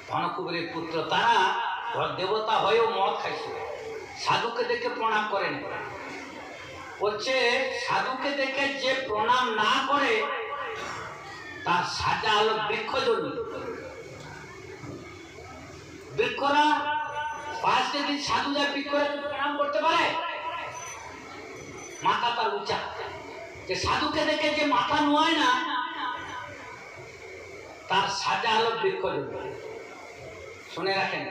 S1: ধনকুবেরের পুত্র, তারা দেবতা হয়েও মদ খাইছিল, সাধুকে দেখে প্রণাম করেন। বলছে সাধুকে দেখে যে প্রণাম না করে তার সাজা হলো বৃক্ষজনী। বৃক্ষরা 5 দিন সাধু যায় বৃক্ষরা প্রণাম করতে পারে, মাথা তার উঁচা। যে সাধুকে দেখে যে মাথা নোয়ায় না, তার সাজা হলো বৃক্ষজনী। শুনে রাখেন,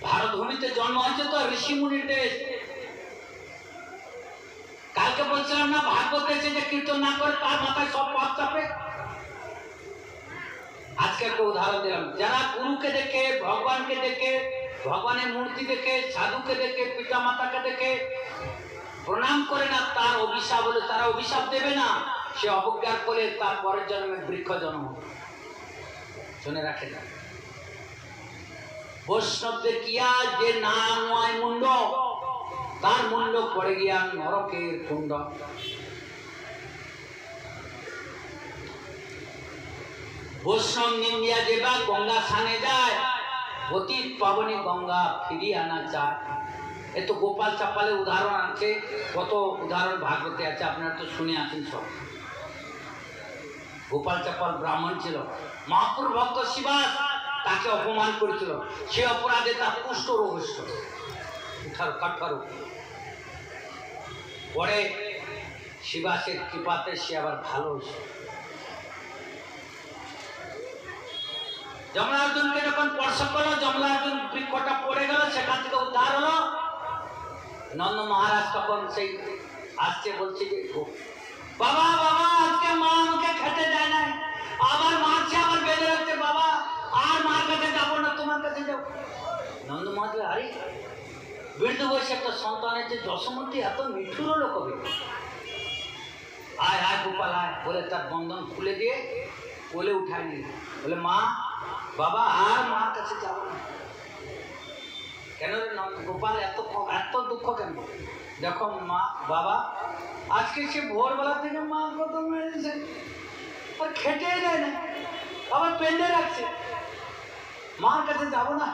S1: ভারত ভূমিতে জন্ম হয়েছে তো ঋষি মুনির দেশ। কালকে বলছিলাম না, ভাগবত এসে যে কীর্তন না করে তার মাথায় সব পাপ চাপে। আজকে একটা উদাহরণ দিলাম, যারা গুরুকে দেখে, ভগবানকে দেখে, ভগবানের মূর্তি দেখে, সাধুকে দেখে, পিতা মাতাকে দেখে প্রণাম করে না, তার অভিশাপ হলে তারা অভিশাপ দেবে না, সে অবজ্ঞার ফলে তার পরের জন্মে বৃক্ষ জন্ম। শুনে রাখে না, বৈষ্ণবদের কিয়া যে না নয় মুন্ড, তার মুন্ড পড়ে গিয়া নরকের কুণ্ড। বৈষ্ণব নিন্দিয়া যেবা গঙ্গা স্নানে যায়, অতীত পাবনে গঙ্গা ফিরিয়ে আনা চায়। এ তো গোপাল চাপালের উদাহরণ আছে, কত উদাহরণ ভাগবতে আছে, আপনারা তো শুনে আছেন সব। গোপাল চাপাল ব্রাহ্মণ ছিল, মহাপুর ভক্ত শিবাস তাকে অপমান করেছিল, সে অপরাধে তার কুষ্ঠ রোগ হয়েছিল, কাঠা। পরে শিবাসের কৃপাতে সে আবার ভালো হয়েছে। যমলার্জুনকে যখন স্পর্শ করলো, যমলার্জুন বৃক্ষটা পড়ে গেল, সেখান থেকে উদ্ধার হলো। নন্দ মহারাজ তখন সেই আসছে, বলছে যে বাবা বাবা আজকে মা আমাকে খেতে দেয় নাই, আবার মারছে, আবার বেঁধে রাখছে, বাবা আর মার কাছে যাবো না, তোমার কাছে যাবো। নন্দ মহারাজ, আরে বৃদ্ধ বয়সে একটা সন্তানের যে যশোমতী এত নিঠুর হলো কবি, আয় আয় গোপাল আয় বলে তার বন্ধন খুলে দিয়ে কোলে উঠায় নিল। বলে মা বাবা আর মার কাছে যাবো না। কেন রে গোপাল, এত দুঃখ কেন? দেখো মা বাবা, আজকে সে ভোরবেলা থেকে মা কত মেরেছে, আর খেটে যায় না, আবার পেঁধে রাখছে, মার কাছে যাবো না।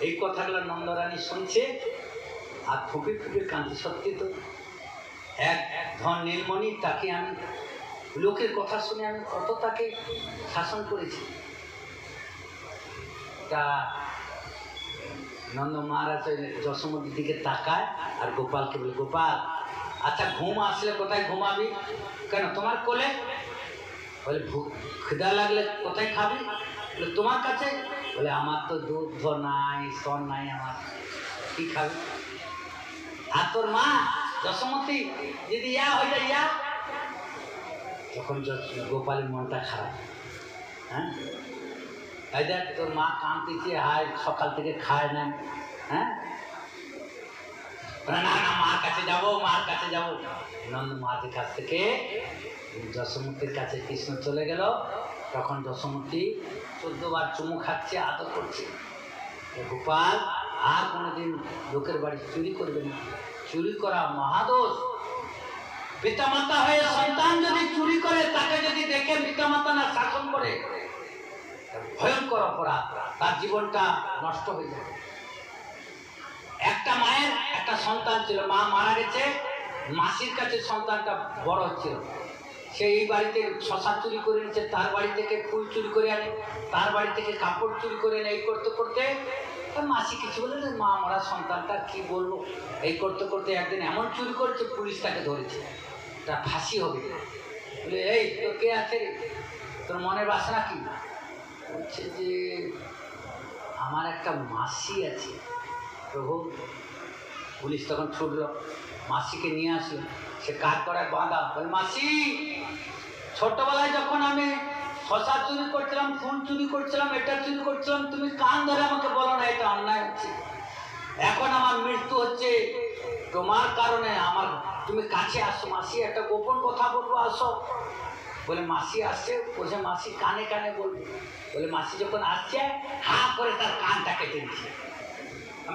S1: এই কথাগুলো নন্দরানী শুনছে আর ফুপি ফুপি কাঁদছে। সত্যি তো, এক ধন নীলমণি, তাকে আমি লোকের কথা শুনে আমি কত তাকে শাসন করেছি। তা নন্দ মহারাজ যশোমতীর দিকে তাকায় আর গোপালকে বলে, গোপাল আচ্ছা ঘুম আসলে কোথায় ঘুমাবি? কেন তোমার কোলে? বলে খিদা লাগলে কোথায় খাবি? বলে তোমার কাছে। বলে আমার তো দুধ নাই, স্তন নাই, আমার কি খাবি? আর তোর মা যশোমতী যদি ইয়া হয়ে যায়, ইয়া। তখন গোপালের মনটা খারাপ। হ্যাঁ, এই দেখ তোর মা কাঁদতেছে, হায় সকাল থেকে খায় না। হ্যাঁ, না না মার কাছে যাবো, মার কাছে যাবো। নন্দ মহারাজের কাছ থেকে যশোমতীর কাছে কৃষ্ণ চলে গেল। তখন যশোমতী 14 বার চুমু খাচ্ছে, আদর করছে। গোপাল আর কোনোদিন লোকের বাড়ি চুরি করবে না, চুরি করা মহাদোষ। পিতামাতা হয়ে সন্তান যদি চুরি করে, তাকে যদি দেখে পিতামাতা না শাসন করে, ভয়ঙ্কর অপরাধ, তার জীবনটা নষ্ট হয়ে যাবে। একটা মায়ের একটা সন্তান ছিল, মা মারা গেছে, মাসির কাছে সন্তানটা বড় হচ্ছিল। সে এই বাড়িতে শশা চুরি করে নিচ্ছে, তার বাড়ি থেকে ফুল চুরি করে আনে, তার বাড়ি থেকে কাপড় চুরি করে আনে। এই করতে করতে মাসি কিছু বলে, মা মারা সন্তানটা কি বলবো, এই করতে করতে একদিন এমন চুরি করেছে, পুলিশ তাকে ধরেছে, তা ফাঁসি হবে। বলে এই তোর কে আছে, তোর মনের বাসনা কি? বলছে যে আমার একটা মাসি আছে। প্রভু, পুলিশ তখন ছুটল, মাসিকে নিয়ে আসলো। সে কাঠ করায় বাঁধা। বলে মাসি, ছোটবেলায় যখন আমি শশা চুরি করছিলাম, ফুল চুরি করছিলাম, এটা চুরি করছিলাম, তুমি কান ধরে আমাকে বলো না এটা অন্যায় হচ্ছে। এখন আমার মৃত্যু হচ্ছে তোমার কারণে, আমার তুমি কাছে আসো মাসি, একটা গোপন কথা বলবো, আসো। বলে মাসি আসছে। বলছে মাসি কানে কানে বলবে। বলে মাসি যখন আসছে হা করে তার কানটা কেটে দিচ্ছে।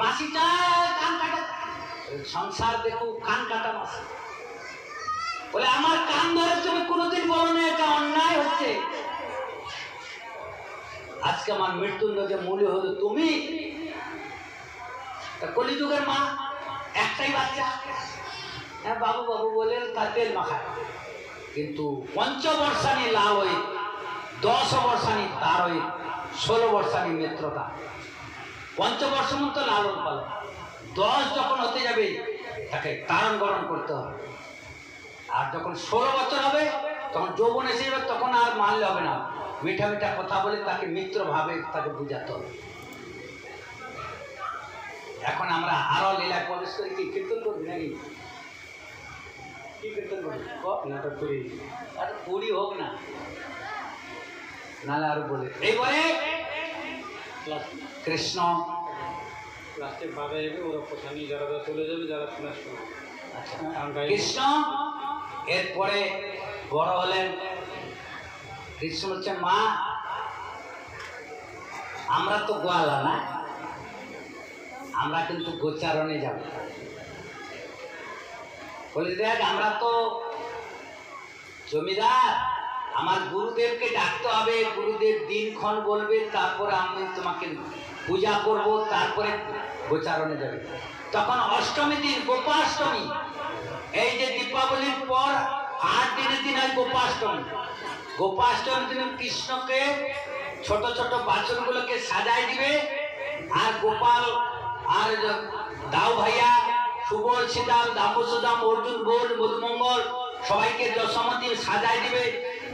S1: মাসি চায় কান কাটা, সংসার দেখো কান কাটা মাসি। বলে আমার কান ধরে তুমি কোনোদিন বলো না এটা অন্যায় হচ্ছে। আজকে আমার মৃত্যুর যে মূল্য হলো তুমি। কলিযুগের মা, একটাই বাচ্চা, হ্যাঁ বাবু বাবু বলে তার তেল মাখায়। কিন্তু পঞ্চবর্ষানি লাল ওই 10 বর্ষানি তার ওই 16 বর্ষানি মিত্রতা। পঞ্চবর্ষ মতো লালন পালন, 10 যখন হতে যাবে তাকে তারণ গরণ করতে হবে। আর যখন 16 বছর হবে তখন যৌবন এসে যাবে, তখন আর মানলে হবে না, মিঠা মিঠা কথা বলে তাকে মিত্র ভাবে তাকে বুঝাতে হবে। এখন আমরা আরো লীলায় প্রবেশ করে কি কীর্তন করবি নাকি? কি কীর্তন করবি? নাটক করি, আর পুরি হোক না, নাহলে আরো বলে এইবারে কৃষ্ণ
S2: লাস্টে বাধা যাবে, ওরা কথা নিয়ে যারা চলে যাবে, যারা শোনার শোনা।
S1: কৃষ্ণ এরপরে বড় হলেন। কৃষ্ণ হচ্ছে মা, আমরা তো গোয়ালা না, আমরা কিন্তু গোচারণে যাব। বলে দেখ আমরা তো জমিদার, আমার গুরুদেবকে ডাকতে হবে, গুরুদেব দিনক্ষণ বলবে, তারপরে আমি তোমাকে পূজা করব, তারপরে গোচারণে যাবে। তখন অষ্টমী দিন, গোপাষ্টমী। এই যে দীপাবলির পর 8 দিনের দিন হয় গোপাষ্টমী। গোপাষ্টমীর দিন কৃষ্ণকে ছোট ছোট বাছুরগুলোকে সাজায় দিবে, আর গোপাল আর দাও ভাইয়া, সুবল, সীতাল, দাম্বসুদাম, অর্জুন, বোল, মধুমঙ্গল সবাইকে যশোমতী সাজায় দিবে।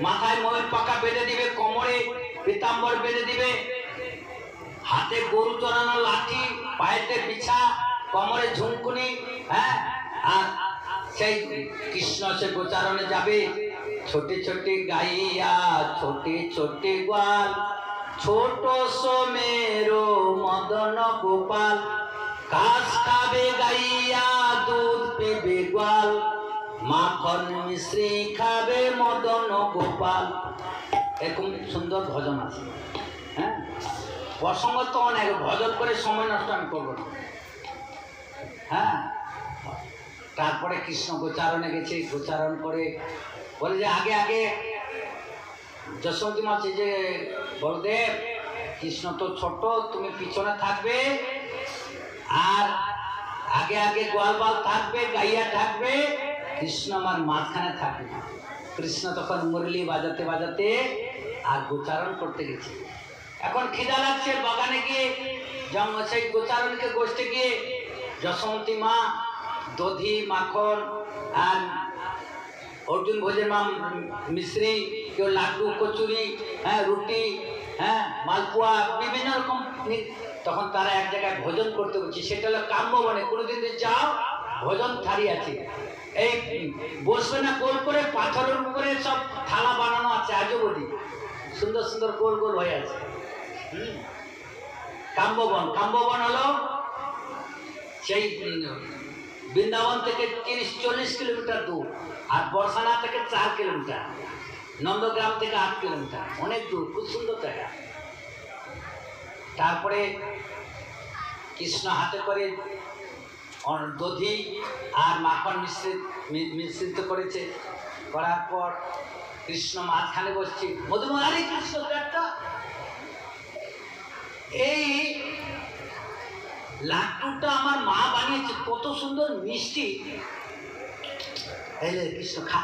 S1: মাথায় ময়ূর পাকা বেঁধে দিবে, কোমরে পীতাম্বর বেঁধে দিবে, হাতে গরু চড়ানো লাঠি, পায়েতে বিছা, কোমরে ঝুমকুনি। হ্যাঁ, আর সেই কৃষ্ণ সে গোচারণে যাবে। ছোটে ছোটে গাইয়া ছোটে ছোটে গোয়াল, ছোট সোমেরো মদন গোপাল, ঘাস খাবে গাইয়া দুধ পেবে গোয়াল, মাখন মিশ্রি খাবে মদন গোপাল। এরকম সুন্দর ভজন আছে। হ্যাঁ, প্রসঙ্গ তো অনেক, ভজন করে সময় নষ্ট আমি করবো না। হ্যাঁ, তারপরে কৃষ্ণ গোচারণে গেছে, গোচারণ করে বলে যে আগে আগে যশোমতী মা যে বলদেব, কৃষ্ণ তো ছোট, তুমি পিছনে থাকবে, আর আগে আগে গোয়ালবাল থাকবে, গাইয়া থাকবে, কৃষ্ণ আমার মাঝখানে থাকবে। কৃষ্ণ তখন মুরলি বাজাতে বাজাতে আর গোচারণ করতে গেছে। এখন খিদা লাগছে, বাগানে গিয়ে সেই গোচারণকে গোষ্ঠে গিয়ে যশোমতী মা দধি, মাখন, আর অর্জুন ভোজের মা মিশ্রি, কেউ লাড্ডু, কচুরি, হ্যাঁ রুটি, হ্যাঁ মালপোয়া, বিভিন্ন রকম। তখন তারা এক জায়গায় ভোজন করতে বলছে, সেটা হলো কাম্যবনে। কোনোদিন যাও, ভোজন থালি আছে, এই বসবে না গোল করে, পাথরের উপরে সব থালা বানানো আছে, আজও বলি সুন্দর সুন্দর গোল গোল হয়ে আছে। কাম্যবন, কাম্যবন হলো সেই বৃন্দাবন থেকে 30-40 কিলোমিটার দূর, আর বর্ষানা থেকে 4 কিলোমিটার, নন্দগ্রাম থেকে 8 কিলোমিটার, অনেক দূর, খুব সুন্দর জায়গা। তারপরে কৃষ্ণ হাতে করে দধি আর মাখন মিশ্রিত করেছে। করার পর কৃষ্ণ মাঝখানে বসছে, মধুমহারি কৃষ্ণ একটা এই লাড্ডুটা আমার মা বানিয়েছে, কত সুন্দর মিষ্টি। এই কৃষ্ণ খা,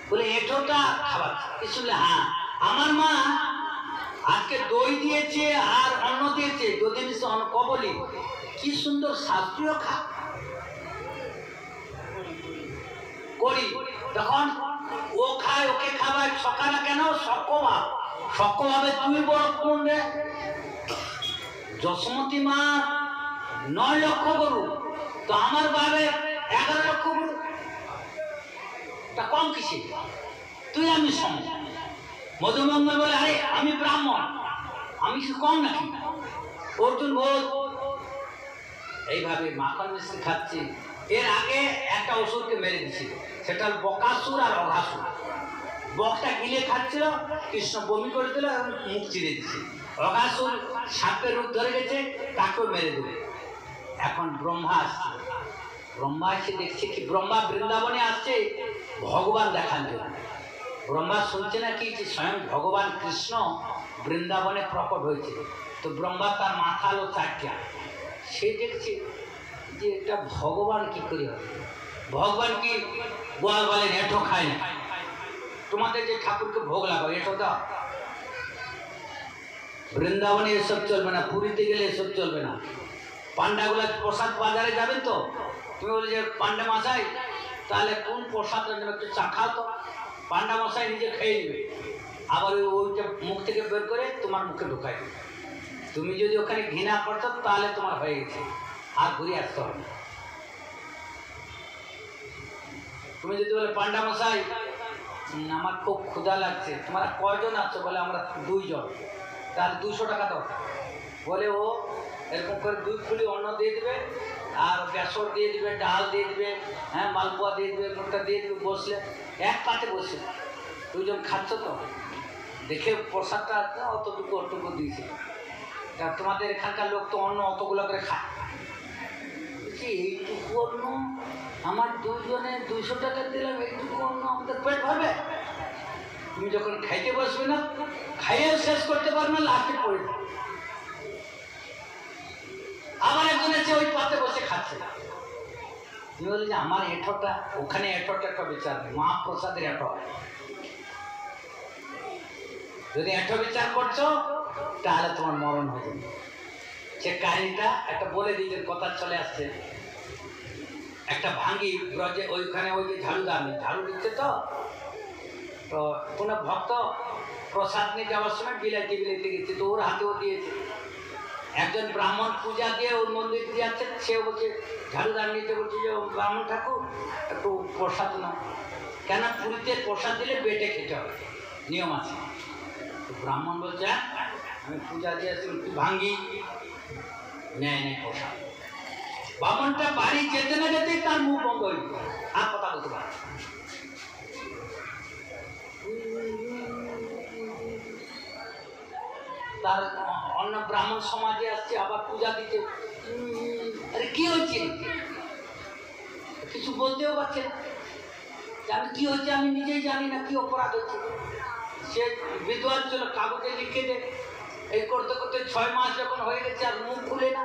S1: বলে এটোটা খাবার। কৃষ্ণ বলে হ্যাঁ, আমার মা আজকে দই দিয়েছে আর অন্ন দিয়েছে, দধি মিশ্র কবলি, কি সুন্দর শাস্ত্রীয় খা করি। তখন ও খায়, ওকে খাওয়ায়, সকালে কেন সকভাব, সকভাবে তুমি বড় কোন রে? যশোমতী মা 9 লক্ষ গরু, তো আমার বাবে 11 লক্ষ গরু, তা কম কিসে? তুই আমি সম। মধুমঙ্গল বলে আরে আমি ব্রাহ্মণ, আমি কি কম নাকি? অর্জুন বল এইভাবে মাখন মিশ্রি খাচ্ছি। এর আগে একটা অসুরকে মেরে দিছিল, সেটা বকাসুর আর অঘাসুর। বকটা গিলে খাচ্ছিল, কৃষ্ণ বমি করে দিল এবং মুখ চিরে দিচ্ছে। অঘাসুর সাপের রূপ ধরে গেছে, তাকেও মেরে দিল। এখন ব্রহ্মা আসছে, ব্রহ্মা এসে দেখছে কি ব্রহ্মা বৃন্দাবনে আসছে ভগবান দেখার জন্য। ব্রহ্মা শুনছে নাকি যে স্বয়ং ভগবান কৃষ্ণ বৃন্দাবনে প্রকট হয়েছে। তো ব্রহ্মা তার মাথা আলো 4টা, সে দেখছে যে এটা ভগবান কি করে হবে। ভগবান কি গোয়াল বলেন এঁঠো খায় না? তোমাদের যে ঠাকুরকে ভোগ লাগাও এঁঠো দাও। বৃন্দাবনে এসব চলবে না, পুরীতে গেলে এসব চলবে না। পান্ডাগুলা প্রসাদ বাজারে যাবেন তো, তুমি বলে যে পান্ডা মশাই তাহলে কোন প্রসাদ একটু চাখাও তো। পান্ডা মশাই নিজে খেয়ে নেবে, আবার ওইটা মুখ থেকে বের করে তোমার মুখে ঢুকাই দেবে। তুমি যদি ওখানে ঘৃণা করছো তাহলে তোমার হয়ে গেছে, আর ঘুরে আসতে হবে। তুমি যদি বলে পান্ডা মশাই আমার খুব ক্ষুধা লাগছে, তোমরা কয়জন আছো? বলে আমরা 2 জন। তাহলে 200 টাকা দাও। বলে ও এরকম করে 2 খুলি অন্ন দিয়ে দেবে, আর বেসর দিয়ে দিবে, ডাল দিয়ে দিবে, হ্যাঁ মালপোয়া দিয়ে দিবে, মুখটা দিয়ে দিবে। বসলে এক পাতে বসে 2 জন খাচ্ছ তো, দেখে প্রসাদটা অতটুকু দিয়েছে। তা তোমাদের এখানকার লোক তো অন্ন অতগুলো করে খায়। বলছি এইটুকু অন্ন আমার 2 জনে 200 টাকা দিলাম, এইটুকু অন্ন আমাদের পেট ভরবে? তুমি যখন খাইতে বসবে না, খাইয়েও শেষ করতে পারবে না, লাস্টে পড়ে যাবে। আবার একজন এসে ওই পাতে বসে খাচ্ছে। তুমি বলি যে আমার এঁঠোটা, ওখানে এঁঠোটা একটা বিচার নেই, মহাপ্রসাদের এঁঠো হয়। যদি এঁঠো বিচার করছো তাহলে তোমার মরণ হয়ে যাবে। সে কাহিনীটা একটা বলে দিলেন, কথা চলে আসছে। একটা ভাঙ্গি ব্রজে, ওইখানে ওই যে ঝাড়ুদার নেই, ঝাড়ু দিচ্ছে তো কোনো ভক্ত প্রসাদ নিয়ে যাওয়ার সময় বিলাইতে গেছে, তো ওর হাতেও দিয়েছে। একজন ব্রাহ্মণ পূজা দিয়ে ওর মন্দির দিয়ে যাচ্ছে, সে বলছে ঝাড়ুদার নিতে, বলছে যে ব্রাহ্মণ ঠাকুর একটু প্রসাদ নাও। কেন পুরীতে প্রসাদ দিলে বেটে খেতে হবে, নিয়ম আছে। তো ব্রাহ্মণ বলছে আমি পূজা দিয়ে আসছি, তুই ভাঙ্গি নেয় প্রসাদ। ব্রাহ্মণটা বাড়ি যেতে না যেতেই তার মুখ বন্ধ হয়ে গেল, আর কথা বলতে পারে। তার অন্য ব্রাহ্মণ সমাজে আসছে, আবার পূজা দিতে। আরে কি হচ্ছে? কিছু বলতেও পারছে না, আমি কি হচ্ছে আমি নিজেই জানি না, কি অপরাধ হচ্ছে। সে বিদ্বান ছিল, কাগজে লিখে দে। এই করতে করতে 6 মাস যখন হয়ে গেছে, আর মুখ খুলে না,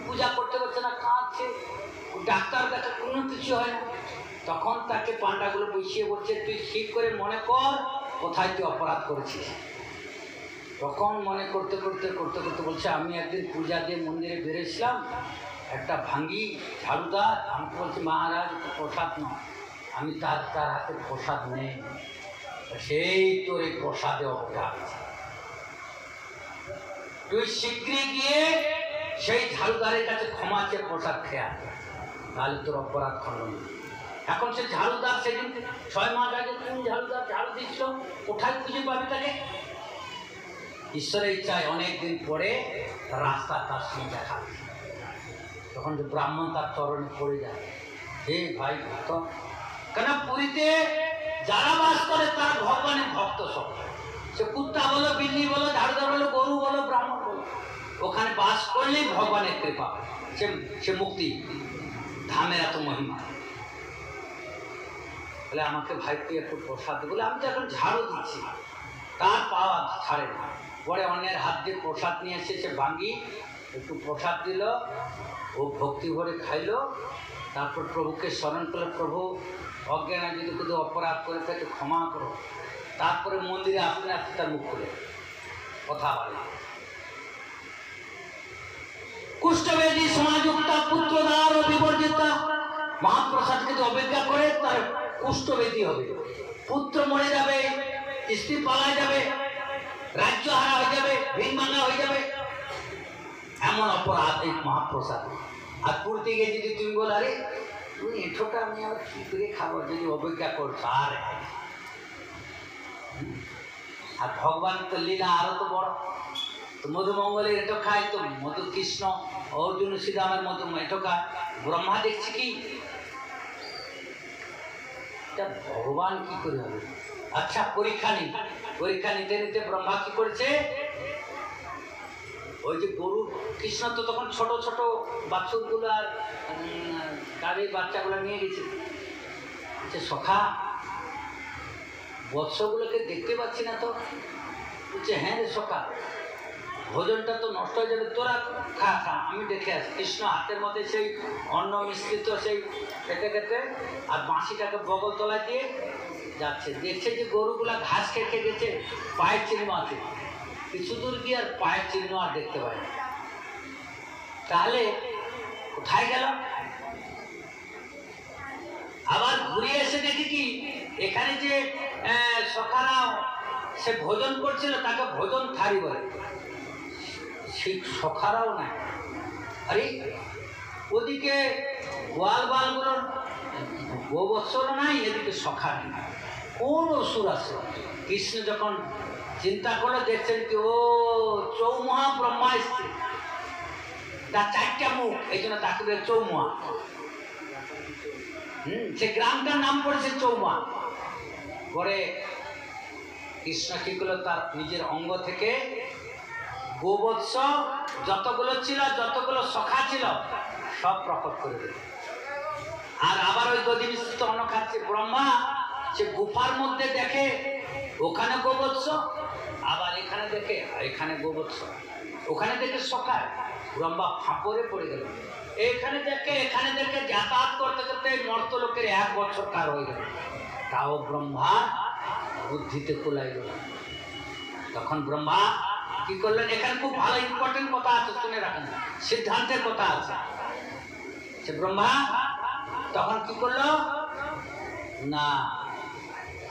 S1: পূজা করতে পারছে না, কাঁদছে। ডাক্তার কাছে কোনো কিছু হয় না। তখন তাকে পান্ডাগুলো বসিয়ে বলছে তুই ঠিক করে মনে কর কোথায় তুই অপরাধ করেছিস। তখন মনে করতে করতে বলছে আমি একদিন পূজা দিয়ে মন্দিরে বেরিয়েছিলাম, একটা ভাঙ্গি ঝাড়ুদার আমাকে বলছে মহারাজ প্রসাদ নয়। আমি তার হাতে প্রসাদ নেই, সেই তোর এই প্রসাদে অপরাধ। তুই শীঘ্রই গিয়ে সেই ঝাড়ুদারের কাছে ক্ষমা চেয়ে প্রসাদ খেয়ে আসবে, তাহলে তোর অপরাধ খণ্ডন। এখন সে ঝাড়ুদার সেদিন 6 মাস আগে কোন ঝাড়ুদার ঝাড়ু দিচ্ছিল, কোথায় খুঁজে পাবে তাকে? ঈশ্বরের ইচ্ছায় অনেকদিন পরে রাস্তা তার সঙ্গে দেখা, তখন যে ব্রাহ্মণ তার চরণে পড়ে যায়, হে ভাই ভক্ত। কেন পুরীতে যারা বাস করে তারা ভগবানের ভক্ত সব। সে কুত্তা বলো, বিল্লি বলো, ঝাড়ুদার বলো, গরু বলো, ব্রাহ্মণ বলো, ওখানে বাস করলেই ভগবানের কৃপা, সে মুক্তি। ধামের এত মহিমা। বলে আমাকে ভাই তুই একটু প্রসাদ বলে, আমি তো এখন ঝাড়ু দিচ্ছি, তার পাওয়া ছাড়ে না। পরে অন্যের হাত দিয়ে প্রসাদ নিয়ে এসে সে ভাঙ্গি একটু প্রসাদ দিল, ও ভক্তি ভরে খাইলো। তারপর প্রভুকে স্মরণ করলো, প্রভু অজ্ঞানে যদি কোনো অপরাধ করে তাকে ক্ষমা করো। তারপরে মন্দিরে আসতে আসতে তার মুখ খুলে কথা বলে। কুষ্ঠবেদী সমাযুক্তা পুত্রদার ও বিবর্জিতা মহাপ্রসাদকে যে অপেক্ষা করে তার কুষ্ঠব্যাধি হবে, পুত্র মরে যাবে, স্ত্রী পালায় যাবে, রাজ্য হারা হয়ে যাবে, ভিন ভাঙা হয়ে যাবে, এমন অপরাধ এই মহাপ্রসাদ। আর পুরতে গিয়ে যদি তুমি বল আরে তুই এঁঠোটা আমি আবার কি করে খাবো, যদি অবজ্ঞা করছো আর ভগবান তো লীলা আরো তো বড়। তো মধুমঙ্গলের এঁটো খায়, তো মধু কৃষ্ণ অর্জুন শ্রীরামের মধু এঁটো খায়, ব্রহ্মা দেখছি কি ভগবান কি করে হবে। আচ্ছা পরীক্ষা নিতে নিতে ব্রহ্মা কি করেছে, ওই যে গরু কৃষ্ণ তো তখন ছোট ছোট বাছুরগুলো আর গাড়ির বাচ্চাগুলো নিয়ে গেছে, যে সখা বৎসগুলোকে দেখতে পাচ্ছি না তো। বলছে হ্যাঁ রে সখা, ভোজনটা তো নষ্ট হয়ে যাবে, তোরা খা খা, আমি দেখে আসি। কৃষ্ণ হাতের মধ্যে সেই অন্ন মিশ্রিত সেই খেতে খেতে আর বাঁশিটাকে বগল তলায় দিয়ে যাচ্ছে, দেখছে যে গরুগুলা ঘাস খেতে গেছে, পায়ের চিহ্ন আছে, কিছু দূর গিয়ে আর পায়ের চিহ্ন আর দেখতে পায় না। তাহলে কোথায় গেল? আবার ঘুরে এসে দেখি কি এখানে যে সখারা সে ভোজন করছিল তাকে ভোজন থারি বলে, সেই সখারাও নাই। আরে ওদিকে গোয়াল বালগুলোর গোবৎসল নাই, এদিকে সখা নেই, কোন অসুর আছে? কৃষ্ণ যখন চিন্তা করে দেখছেন কি ও চৌমুহা ব্রহ্মা এসছে, তার চারটা মুখ, এই জন্য তাকে চৌমুহা। সে গ্রামটার নাম পড়েছে চৌমা। পরে কৃষ্ণ কি করলো, তার নিজের অঙ্গ থেকে গোবৎস যতগুলো ছিল, যতগুলো সখা ছিল সব প্রকট করে দিল। আর আবার ওই দধি মিশ্রিত অন্ন খাচ্ছে ব্রহ্মা, সে গুফার মধ্যে দেখে ওখানে গোবৎস, আবার এখানে দেখে এখানে গোবৎস, ওখানে দেখে সখা। ব্রহ্মা ফাঁপড়ে পড়ে গেল, এখানে দেখে যাতায়াত করতে করতে মর্তলোকের 1 বছর কার হয়ে গেল, তাও ব্রহ্মা বুদ্ধিতে কুলাইল না। তখন ব্রহ্মা কি করলেন, এখানে খুব ভালো ইম্পর্টেন্ট কথা আছে, শুনে রাখেন, সিদ্ধান্তের কথা আছে। সে ব্রহ্মা তখন কি করলো না,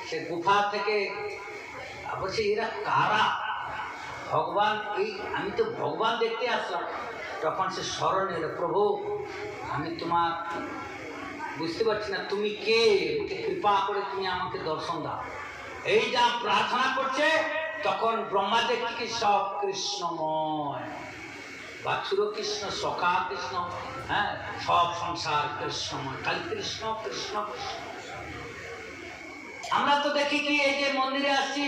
S1: সে গুফা থেকে বলছে এরা কারা, ভগবান, এই আমি তো ভগবান দেখতে আসলাম। তখন সে স্মরণ এলো, প্রভু আমি তোমার বুঝতে পারছি না, তুমি কে, কৃপা করে তুমি আমাকে দর্শন দাও। এই যা প্রার্থনা করছে, তখন ব্রহ্মা দেখছে কি সব কৃষ্ণময়, বাছুর কৃষ্ণ, সখা কৃষ্ণ, হ্যাঁ সব সংসার কৃষ্ণময়, খালি কৃষ্ণ কৃষ্ণ কৃষ্ণ। আমরা তো দেখি কি এই যে মন্দিরে আসছি,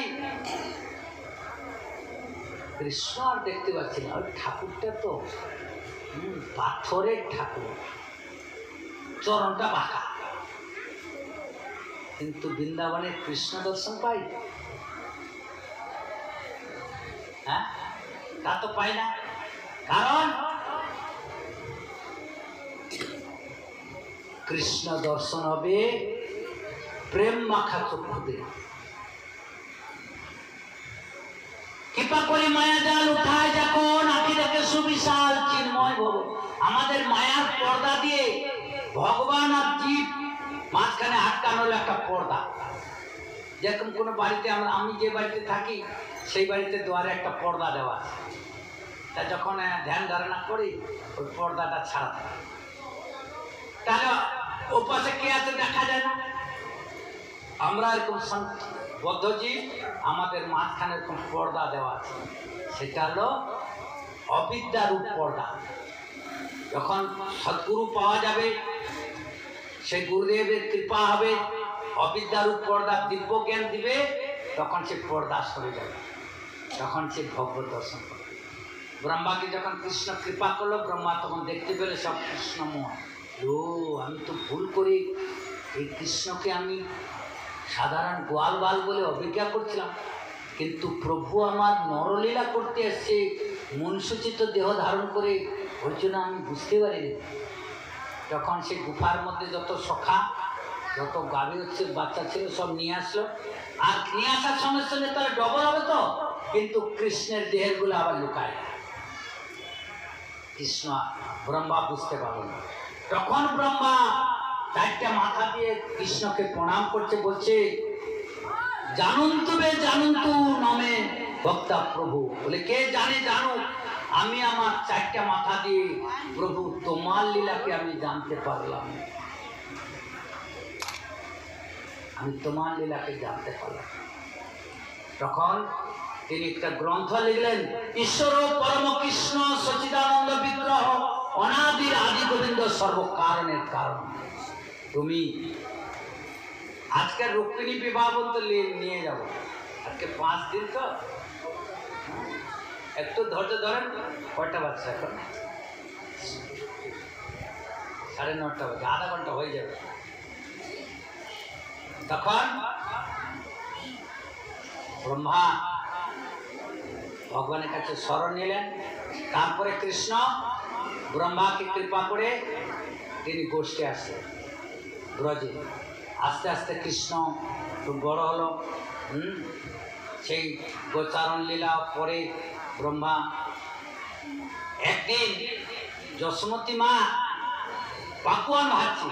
S1: কৃষ্ণ আর দেখতে পাচ্ছি না, ওই ঠাকুরটা তো পাথরের ঠাকুর, চরণটা বাঁকা, কিন্তু বৃন্দাবনের কৃষ্ণ দর্শন পাই, হ্যাঁ তা তো পাই না। কারণ কৃষ্ণ দর্শন হবে প্রেম মাখা চক্ষু দিয়ে। কৃপা করে মায়া জাল উঠায় যখন আঁখি দেখে সুবিশাল চিন্ময় ভব, আমাদের মায়ার পর্দা দিয়ে ভগবান আর জীব মাঝখানে আটকানো হলো একটা পর্দা। যেরকম কোনো বাড়িতে আমি যে বাড়িতে থাকি সেই বাড়িতে দুয়ারে একটা পর্দা দেওয়া আছে, তা যখন ধ্যান ধারণা করি ওই পর্দাটা ছাড়া থাকে, তাহলে ওপাশে কে আছে দেখা যায় না। আমরা এরকম বদ্ধজীব, আমাদের মাঝখানে এরকম পর্দা দেওয়া আছে, সেটা হলো অবিদ্যারূপ পর্দা। যখন সদ্গুরু পাওয়া যাবে, সেই গুরুদেবের কৃপা হবে, অবিদ্যারূপ পর্দা দিব্য জ্ঞান দিবে, তখন সে পর্দা সরে যাবে, তখন সে ভগবত দর্শন করবে। ব্রহ্মাকে যখন কৃষ্ণ কৃপা করলো, ব্রহ্মা তখন দেখতে পেলে সব কৃষ্ণময়। ও আমি তো ভুল করি, এই কৃষ্ণকে আমি সাধারণ গোয়াল বাল বলে অভিজ্ঞা করছিলাম, কিন্তু প্রভু আমার নরলীলা করতে এসছে মনুষ্যচিত দেহ ধারণ করে, ওই জন্য আমি বুঝতে পারিনি। তখন সে গুফার মধ্যে যত সখা, যত গাভী হচ্ছে বাচ্চা ছিল সব নিয়ে আসলো, আর নিয়ে আসার সঙ্গে সঙ্গে তাহলে ডবল হবে তো, কিন্তু কৃষ্ণের দেহের গুলো আবার লুকায়। কৃষ্ণ ব্রহ্মা বুঝতে পারল না। তখন ব্রহ্মা চারটা মাথা দিয়ে কৃষ্ণকে প্রণাম করছে, বলছে জানন্তু নামে ভক্তা প্রভু। বলে কে জানে জানুক, আমি আমার চারটা মাথা দিয়ে প্রভু তোমার লীলাকে আমি জানতে পারলাম, আমি তোমার লীলাকে জানতে পারলাম। তখন তিনি একটা গ্রন্থ লিখলেন, ঈশ্বর পরম কৃষ্ণ সচিদানন্দ বিগ্রহ অনাদির আদি গোবিন্দ সর্বকারণের কারণ। তুমি আজকে রুক্মিণী বিবাহ বলতে নিয়ে যাব, আজকে 5 দিন তো, একটু ধৈর্য ধরেন। কয়টা বাজছে এখন? 9:30 বাজে, আধা ঘন্টা হয়ে যাবে। তখন ব্রহ্মা ভগবানের কাছে শরণ নিলেন। তারপরে কৃষ্ণ ব্রহ্মাকে কৃপা করে তিনি গোষ্ঠে আসলেন ব্রজে। আস্তে আস্তে কৃষ্ণ একটু বড় হলো। সেই গোচারণ লীলা পরে ব্রহ্মা একদিন যশোমতী মা পাকুয়ান ভাজছে।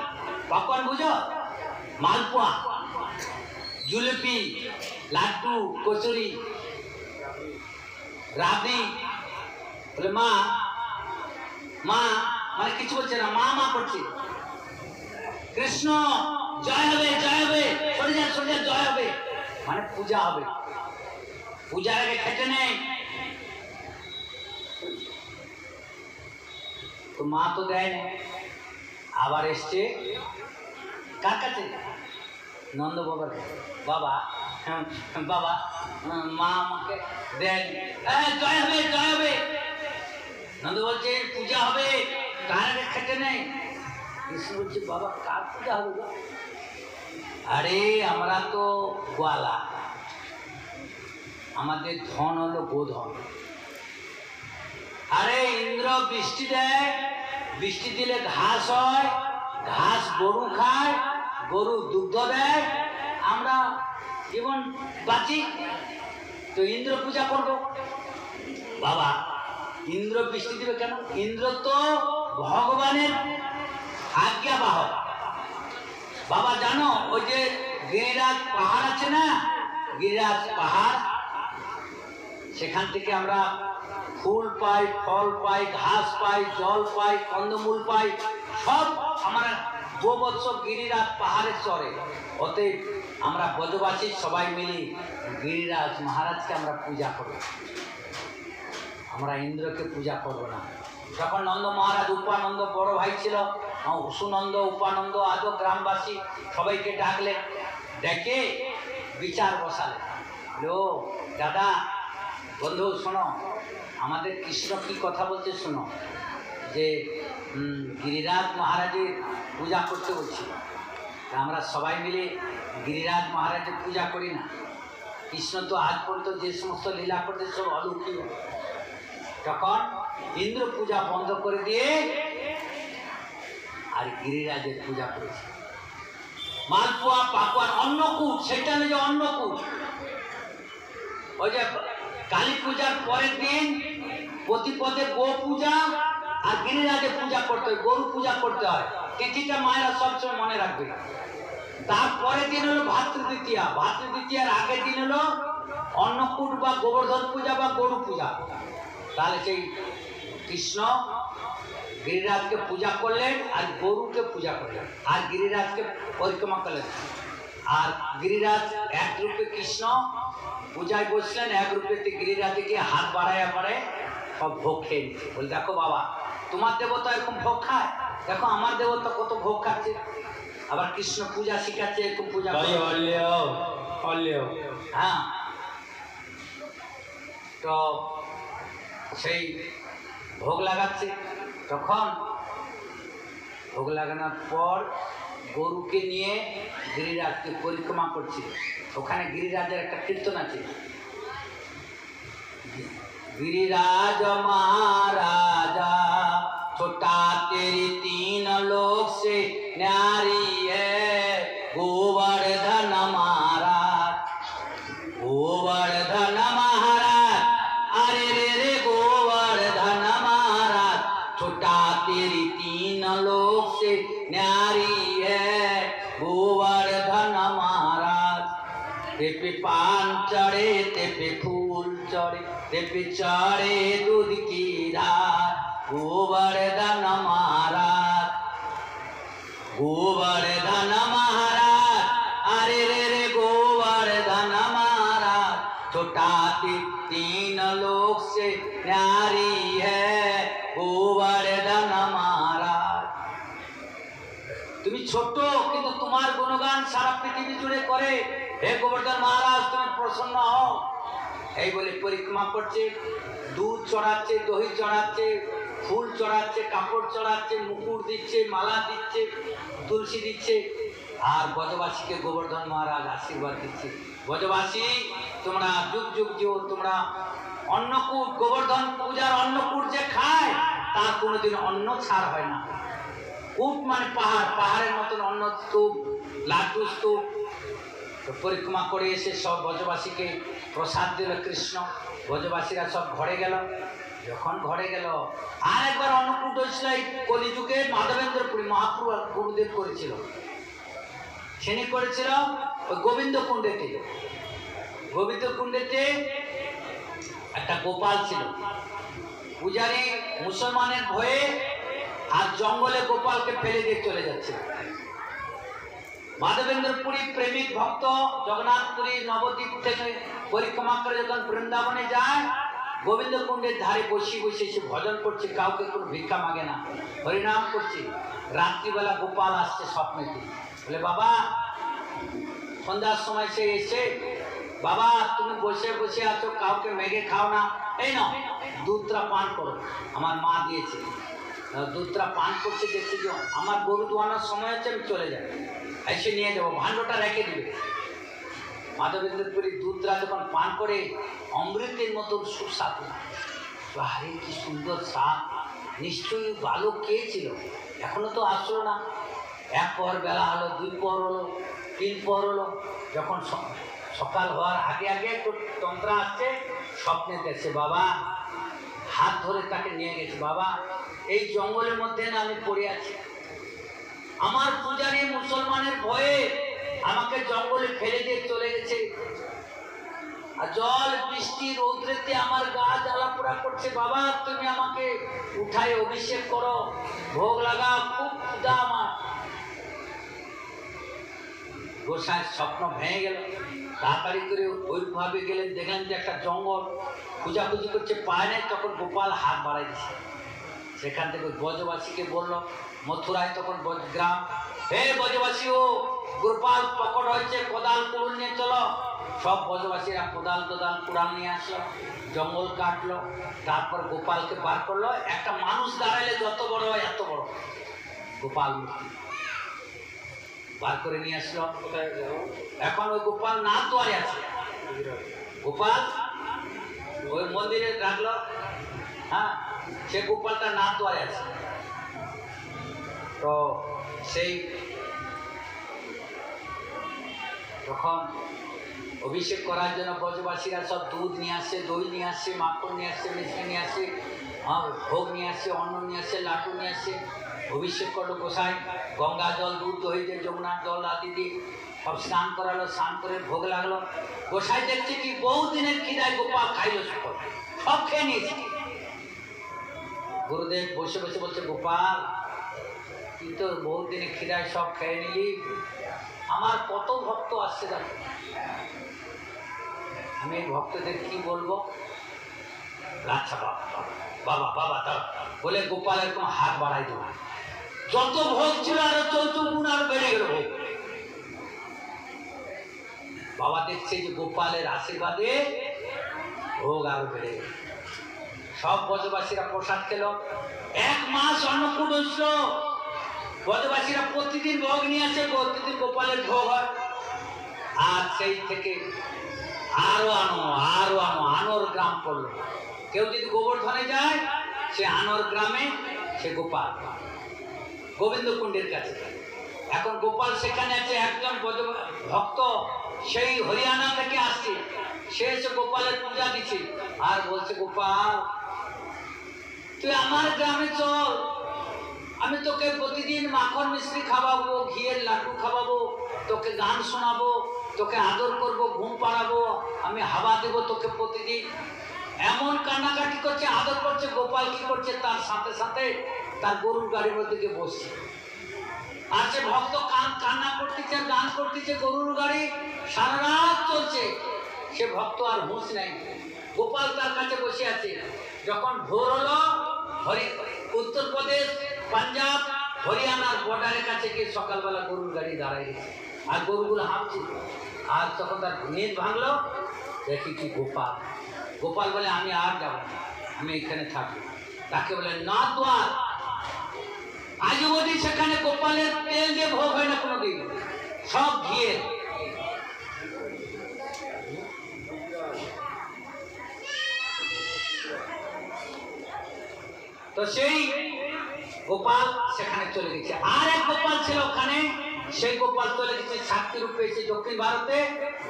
S1: পাকুয়ান বুঝো? মালপোয়া, জিলিপি, লাড্ডু, কচুরি, রাবড়ি। বলে মা মা, মানে কিছু বলছে না, মা মা করছে। কৃষ্ণ জয় হবে, জয় হবে, সরে যা সরে যা, জয় হবে, মানে পূজা হবে। পূজার আগে খেতে নেই তো মা তো দেয় না। আবার এসছে কার কাছে? নন্দ বাবার কাছে। বাবা বাবা মা আমাকে দেন, জয় হবে, জয় হবে। নন্দ বলছে পূজা হবে, কার আগে খেতে নেই। কৃষ্ণ বলছে বাবা কার পূজা হবে? আরে আমরা তো গোয়ালা, আমাদের ধন হলো গোধন। আরে ইন্দ্র বৃষ্টি দেয়, বৃষ্টি দিলে ঘাস হয়, ঘাস গরু খায়, গরু দুগ্ধ দেয়, আমরা জীবন বাঁচি। তো ইন্দ্র পূজা করব। বাবা ইন্দ্র বৃষ্টি দিবে কেন? ইন্দ্র তো ভগবানের আজ্ঞাবাহক। বাবা জানো ওই যে গিরিরাজ পাহাড় আছে না, গিরিরাজ পাহাড়, সেখান থেকে আমরা ফুল পাই, ফল পাই, ঘাস পাই, জল পাই, কন্দমূল পাই, সব আমরা গোবৎস গিরিরাজ পাহাড়ে চড়ে। অতএব আমরা ব্রজবাসী সবাই মিলে গিরিরাজ মহারাজকে আমরা পূজা করব, আমরা ইন্দ্রকে পূজা করব না। যখন নন্দ মহারাজ, উপানন্দ বড় ভাই ছিল, সুনন্দ, উপানন্দ, আদৌ গ্রামবাসী সবাইকে ডাকলেন, ডেকে বিচার বসালেন। ও দাদা বন্ধু শোনো, আমাদের কৃষ্ণ কি কথা বলছে শোনো, যে গিরিরাজ মহারাজের পূজা করতে বলছি। আমরা সবাই মিলে গিরিরাজ মহারাজের পূজা করি না। কৃষ্ণ তো আজ পর্যন্ত যে সমস্ত লীলা করতে সব অলৌকিক। তখন ইন্দ্র পূজা বন্ধ করে দিয়ে আর গিরিরাজের পূজা করেছে। মালপোয়া, পাকুয়ার, অন্নকূট, সেটা হলো যে অন্নকূট। ওই যে কালী পূজার পরের দিন প্রতিপদে গো পূজা আর গিরিরাজে পূজা করতে হয়, গরু পূজা করতে হয়। তিথিটা মায়েরা সবসময় মনে রাখবে। তারপরের দিন হলো ভাতৃদ্বিতীয়া, ভাতৃদ্বিতীয়ার আগের দিন হলো অন্নকূট বা গোবর্ধন পূজা বা গরু পূজা। তাহলে সেই কৃষ্ণ গিরিরাজকে পূজা করলেন আর গরুকে পূজা করলেন আর গিরিরাজকে পরিক্রমা করলেন। আর গিরিরাজ এক রূপে কৃষ্ণ পূজায় বসলেন, এক রূপে গিরিরাজকে হাত বাড়ায় বাড়ায় সব ভোগ খেয়ে নিচ্ছে। বলে দেখো বাবা, তোমার দেবতা এরকম ভোগ খায়, দেখো আমার দেবতা কত ভোগ খাচ্ছে। আবার কৃষ্ণ পূজা শিখাচ্ছে, এরকম পূজা। হ্যাঁ, তো সেই ভোগ লাগাচ্ছে। তখন ভোগ লাগানোর পর গরুকে নিয়ে গিরিরাজকে পরিক্রমা করছিল। ওখানে গিরিরাজের একটা কীর্তন আছে, गिरिराज महाराजा छोटा तेरी 3 लोक से न्यारी है गोवर्धन महाराज, गोवर्धन महाराज, अरे रे रे गोवर्धन महाराज, छोटा तेरी 3 लोक से न्यारी है तेपे पान चढ़े तेपे फूल चढ़े तेपे चढ़े दूध की धार गोवर्धन महाराज अरे रे रे गोवर्धन महाराज छोटा तीन लोक से न्यारी है गोवर्धन महाराज তুমি ছোট কিন্তু তোমার গুণগান সারা পৃথিবী জুড়ে করে হে গোবর্ধন মহারাজ তুমি প্রসন্ন হও এই বলে পরিক্রমা করছে দুধ চড়াচ্ছে দহি চড়াচ্ছে ফুল চড়াচ্ছে কাপড় চড়াচ্ছে মুকুট দিচ্ছে মালা দিচ্ছে তুলসী দিচ্ছে আর ব্রজবাসীকে গোবর্ধন মহারাজ আশীর্বাদ দিচ্ছে ব্রজবাসী তোমরা যুগ যুগ যেও তোমরা অন্নকূট গোবর্ধন পূজার অন্নকূট যে খায় তার কোনোদিন অন্ন ছাড় হয় না কূট মানে পাহাড় পাহাড়ের মতন অন্ন স্তূপ লাড্ডু স্তূপ পরিক্রমা করে এসে সব ব্রজবাসীকে প্রসাদ দিল কৃষ্ণ ব্রজবাসীরা সব ঘরে গেল যখন ঘরে গেল আর একবার অন্নকূট হয়েছিল এই কলিযুগে মাধবেন্দ্রপুরী মহাপ্রভু গুরুদেব করেছিল সেনি করেছিল ওই গোবিন্দ কুণ্ডেতে একটা গোপাল ছিল পূজারী মুসলমানের ভয়ে আর জঙ্গলে গোপালকে ফেলে দিয়ে চলে যাচ্ছে মাধবেন্দ্রপুরী প্রেমিক ভক্ত জগন্নাথপুরী নবদ্বীপ থেকে পরিক্রমা করে যখন বৃন্দাবনে যায় গোবিন্দ কুণ্ডের ধারে বসে বসে সে ভজন করছে কাউকে কোনো ভিক্ষা মাগে না হরিনাম করছে রাত্রিবেলা গোপাল আসছে স্বপ্নেতে বলে বাবা সন্ধ্যার সময় সে এসে বাবা তুমি বসে বসে আছো কাউকে মেঘে খাও না এই নাও দুধটা পান করো আমার মা দিয়েছে দুধটা পান করছে দেখছি যে আমার গরু দোয়ানোর সময় হচ্ছে আমি চলে যাই এসে নিয়ে যাবো ভাণ্ডটা রেখে দিবে মাধবেন্দ্রপুরী দুধরা যখন পান করে অমৃতের মতন সুস্বাদু আরে কি সুন্দর স্বাদ নিশ্চয়ই বালক কে ছিল এখনো তো আসলো না এক পর বেলা হলো দুই পর হলো তিন পর হলো যখন সকাল হওয়ার আগে আগে একটু তন্ত্রা আসছে স্বপ্নে দেখছে বাবা হাত ধরে তাকে নিয়ে গেছে বাবা এই জঙ্গলের মধ্যে না আমি পড়ে আছি আমার পূজারী মুসলমানের ভয়ে আমাকে জঙ্গলে ফেলে দিয়ে চলে গেছে আর জল বৃষ্টি রৌদ্রেতে আমার গা জ্বালা পোড়া করছে বাবা তুমি আমাকে উঠায় অভিষেক করো ভোগ লাগা খুব ক্ষুধা আমার গোসাইয়ের স্বপ্ন ভেঙে গেল তাড়াতাড়ি করে ওইভাবে গেলেন দেখলেন যে একটা জঙ্গল খোঁজাখুঁজি করছে পায় নাই তখন গোপাল হাত বাড়াই দিচ্ছে সেখান থেকে ব্রজবাসীকে বলল মথুরায় তখন গ্রাম হে ব্রজবাসী ও গোপাল পকড় হয়েছে কোদাল কুড়ুল নিয়ে চলো সব ব্রজবাসীরা কোদাল কুড়াল নিয়ে আসলো জঙ্গল কাটলো তারপর গোপালকে বার করলো একটা মানুষ দাঁড়াইলে যত বড় হয় এত বড় গোপাল মূর্তি বার করে নিয়ে আসলো এখন ওই গোপাল না তোয়ারে আছে গোপাল ওই মন্দিরে রাখলো হ্যাঁ সে গোপালটা না তোয়ারে আছে তো সেই তখন অভিষেক করার জন্য ব্রজবাসীরা সব দুধ নিয়ে আসছে দই নিয়ে আসছে মাখন নিয়ে আসছে মিষ্টি নিয়ে আসছে ভোগ নিয়ে আসছে অন্ন নিয়ে আসছে লাড্ডু নিয়ে আসছে অভিষেক করলো গোসাই গঙ্গা জল দুধ দই দিয়ে যমুনার জল আদি দিয়ে সব স্নান করালো স্নান করে ভোগ লাগলো গোসাই দেখছে কি বহুদিনের খিদায় গোপাল খাইল সব খেয়ে নিয়েছে গুরুদেব বসে বসে বলছে গোপাল তুই তো বহুদিনের খিদায় সব খেয়ে নিলি আমার কত ভক্ত আসছে দেখো আমি এই ভক্তদের কি বলবো আচ্ছা বাবা বাবা বাবা দাও বলে গোপাল এরকম হাত বাড়াই দেবো যত ভোগ ছিল আরো 14 গুণ আরো বেড়ে গেল ভোগ বাবা দেখছে যে গোপালের আশীর্বাদে ভোগ আরো বেড়ে গেল সব ব্রজবাসীরা প্রসাদ খেলো 1 মাস অন্নকূট হয়েছিল ব্রজবাসীরা প্রতিদিন ভোগ নিয়ে আসে প্রতিদিন গোপালের ভোগ হয় আর সেই থেকে আরো আনো আনোর গ্রাম পড়লো কেউ যদি গোবর্ধনে যায় সে আনোর গ্রামে সে গোপাল গোবিন্দ কুণ্ডের কাছে এখন গোপাল সেখানে আছে একজন ভক্ত সেই হরিয়ানা থেকে আসছে সে এসে গোপালের পূজা দিচ্ছে আর বলছে গোপাল তুই আমার গ্রামে চল আমি তোকে প্রতিদিন মাখন মিশ্রি খাওয়াবো ঘিয়ের লাড্ডু খাওয়াবো তোকে গান শোনাবো তোকে আদর করব, ঘুম পাড়াবো, আমি হাওয়া দেবো তোকে প্রতিদিন। এমন কান্নাকাটি করছে, আদর করছে। গোপাল কি করছে, তার সাথে সাথে তার গরুর গাড়ির মধ্যে গিয়ে বসছে। আর সে ভক্ত কান্না করতেছে, গান করতেছে, গরুর গাড়ি সারা রাত চলছে। সে ভক্ত আর হুঁশ নেই। গোপাল তার কাছে বসে আছে। যখন ভোর হলো, উত্তরপ্রদেশ, পাঞ্জাব, হরিয়ানার বর্ডারের কাছে গিয়ে সকালবেলা গরুর গাড়ি দাঁড়ায় গেছে, আর গরুগুলো হাঁটছে। আর তখন তার নিদ ভাঙলো, দেখি কি গোপাল। গোপাল বলে আমি আর যাব না, আমি এখানে থাকবো। তাকে বলে না দ্বার, আজ অবধি সেখানে গোপালের তেল দিয়ে ভোগ হয় না কোনোদিন, সব ঘিয়ে। তো সেই গোপাল সেখানে চলে গেছে। আর এক গোপাল ছিল ওখানে, সেই গোপাল চলে গেছে সাক্ষী রূপে, এসে দক্ষিণ ভারতে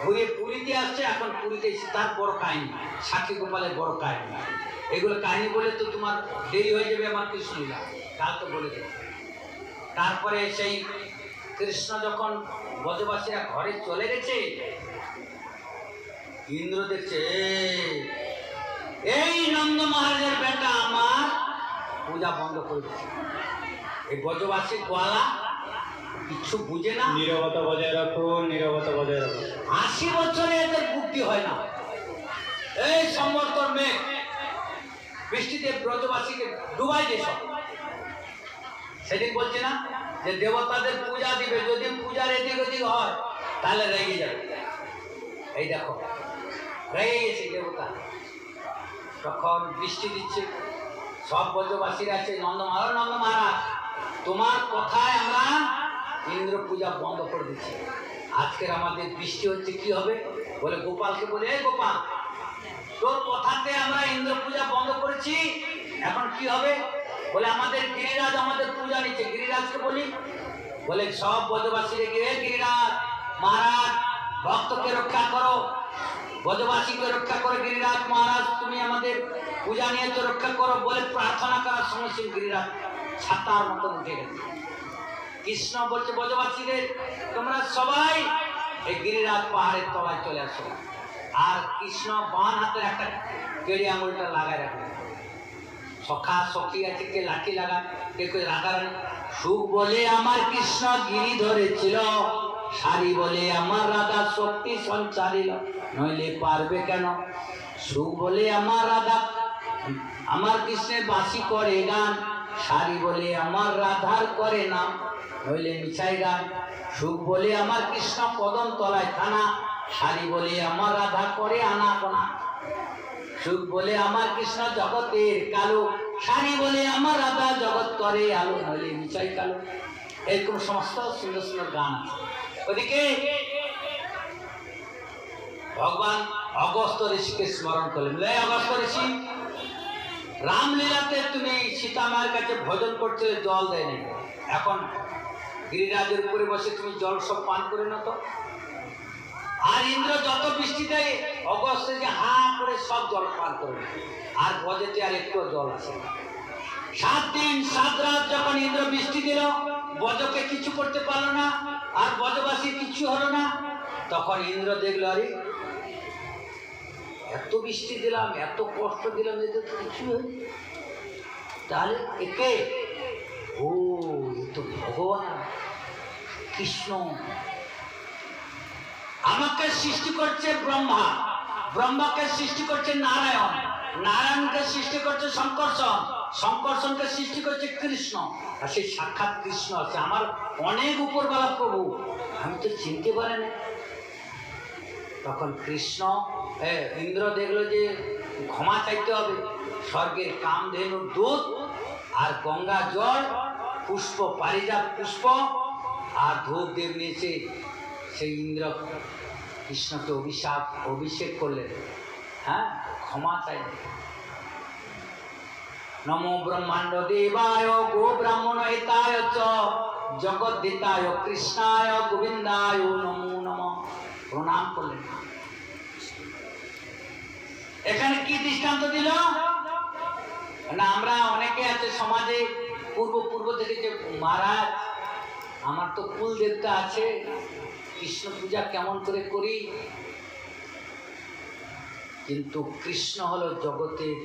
S1: ঘুরে পুরীতে আসছে। এখন পুরীতে এসে তার বড় কাহিনী, সাক্ষী গোপালের বড় কাহিনী। এগুলো কাহিনী বলে তো তোমার দেরি হয়ে যাবে আমার কৃষ্ণলীলা, কাল তো বলে দেবে। তারপরে সেই কৃষ্ণ যখন ব্রজবাসীরা ঘরে চলে গেছে, ইন্দ্র দেখছে এই নন্দ মহারাজের বেটা আমার পূজা বন্ধ করে দিচ্ছে। এই ব্রজবাসী গোয়ালা কিছু বুঝে না।
S2: নীরবতা বজায় রাখুন, নীরবতা বজায় রাখুন।
S1: 80 বছরে এদের বুদ্ধি হয় না। এই সম্বর্তর মেঘ বৃষ্টিতে ব্রজবাসীকে ডুবাই দিয়ে সব। সেদিন বলছে না যে দেবতাদের পূজা দিবে, যদি পূজার এদিক ওদিক হয় তাহলে রেগে যাবে। এই দেখো রেগে গেছে দেবতা। তখন বৃষ্টি দিচ্ছে, সব ব্রজবাসীরা আছে, নন্দ মহারাজ তোমার কথায় আমরা ইন্দ্র পূজা বন্ধ করে দিচ্ছি। আজকের আমাদের বৃষ্টি হচ্ছে, কি হবে? বলে গোপালকে বলে, এই গোপাল তোর কথাতে আমরা ইন্দ্র পূজা বন্ধ করেছি, এখন কি হবে? বলে আমাদের গিরিরাজ আমাদের পূজা নিচ্ছে। গিরিরাজকে বলি, বলে সব ব্রজবাসীরা গিয়ে গিরিরাজ মহারাজ ভক্তকে রক্ষা করো, ব্রজবাসীকে রক্ষা করো, গিরিরাজ মহারাজ তুমি আমাদের পূজা নিয়েছো, রক্ষা করো বলে প্রার্থনা করার সময় সেই গিরিরাজ ছাতার মতো উঠে গেছে। কৃষ্ণ বলছে ব্রজবাসীদের তোমরা সবাই এই গিরিরাজ পাহাড়ের তলায় চলে আসো। আর কৃষ্ণ বাঁ হাতের একটা কেড়ে আঙুলটা লাগায় রাখবে। সখা সখী আছে, কে লাঠি লাগায়, কে কে রাগায়। সুখ বলে আমার কৃষ্ণ গিরি ধরেছিল, সারি বলে আমার রাধা শক্তি সঞ্চারিল, নইলে পারবে কেন? সুখ বলে আমার রাধা, আমার কৃষ্ণের বাঁশি করে গান, সারি বলে আমার রাধার করে নাম, নইলে মিছাই গান। সুখ বলে আমার কৃষ্ণ কদম তলায় থানা, সারি বলে আমার রাধা করে আনা কোনা। সুখ বলে আমার কৃষ্ণ জগতের কালো, সারি বলে আমার রাধা জগৎ করে আলো, নইলে মিছাই কালো। এরকম সমস্ত সুন্দর সুন্দর গান আছে। ওদিকে ভগবান অগস্ত্য ঋষিকে স্মরণ করলেন। অগস্ত্য ঋষি, রামলীলাতে তুমি সীতা মায়ের কাছে ভোজন করছিলে, জল দেয়নি, এখন গিরিরাজের উপরে বসে তুমি জল সব পান করে না তো? আর ইন্দ্র যত বৃষ্টি দেয় অগস্ত্যে যে হা করে সব জল পান করে, আর ব্রজেতে আর একটু জল আসে না। 7 দিন 7 রাত যখন ইন্দ্র বৃষ্টি দিল, ব্রজকে কিছু করতে পারলো না, আর ব্রজবাসী কিছু হলো না। তখন ইন্দ্র দেখলো, আরে এত বৃষ্টি দিলাম, এত কষ্ট দিলাম, এদের তো কিছু হয়নি, তাহলে একে ও এ তো ভগবান কৃষ্ণ। আমাকে সৃষ্টি করছে ব্রহ্মা, ব্রহ্মাকে সৃষ্টি করছে নারায়ণ, নারায়ণকে সৃষ্টি করছে শঙ্কর্ষণ, শঙ্কর্ষণকে সৃষ্টি করছে কৃষ্ণ। আর সেই সাক্ষাৎ কৃষ্ণ আছে, আমার অনেক উপরবেলা প্রভু, আমি তো চিনতে পারি না। তখন কৃষ্ণ ইন্দ্র দেখলো যে ক্ষমা চাইতে হবে। স্বর্গের কামধেনুর দুধ আর গঙ্গা জল, পুষ্প, পারিজাত পুষ্প আর ধূপ দেব নিয়েছে। সেই ইন্দ্র কৃষ্ণকে অভিষেক করলেন। হ্যাঁ, ক্ষমা চাইলেন। নমো ব্রহ্মাণ্ড দেবায় গো ব্রাহ্মণ হিতায় চ জগদ্ধিতায় কৃষ্ণায় গোবিন্দায় নমো নমঃ, প্রণাম করলেন। এখানে কি দৃষ্টান্ত দিল না? আমরা অনেকে আছে সমাজে পূর্ব থেকে যে মহারাজ আমার তো কুল দেবতা আছে, কৃষ্ণ পূজা কেমন করে করি? কিন্তু কৃষ্ণ হলো জগতের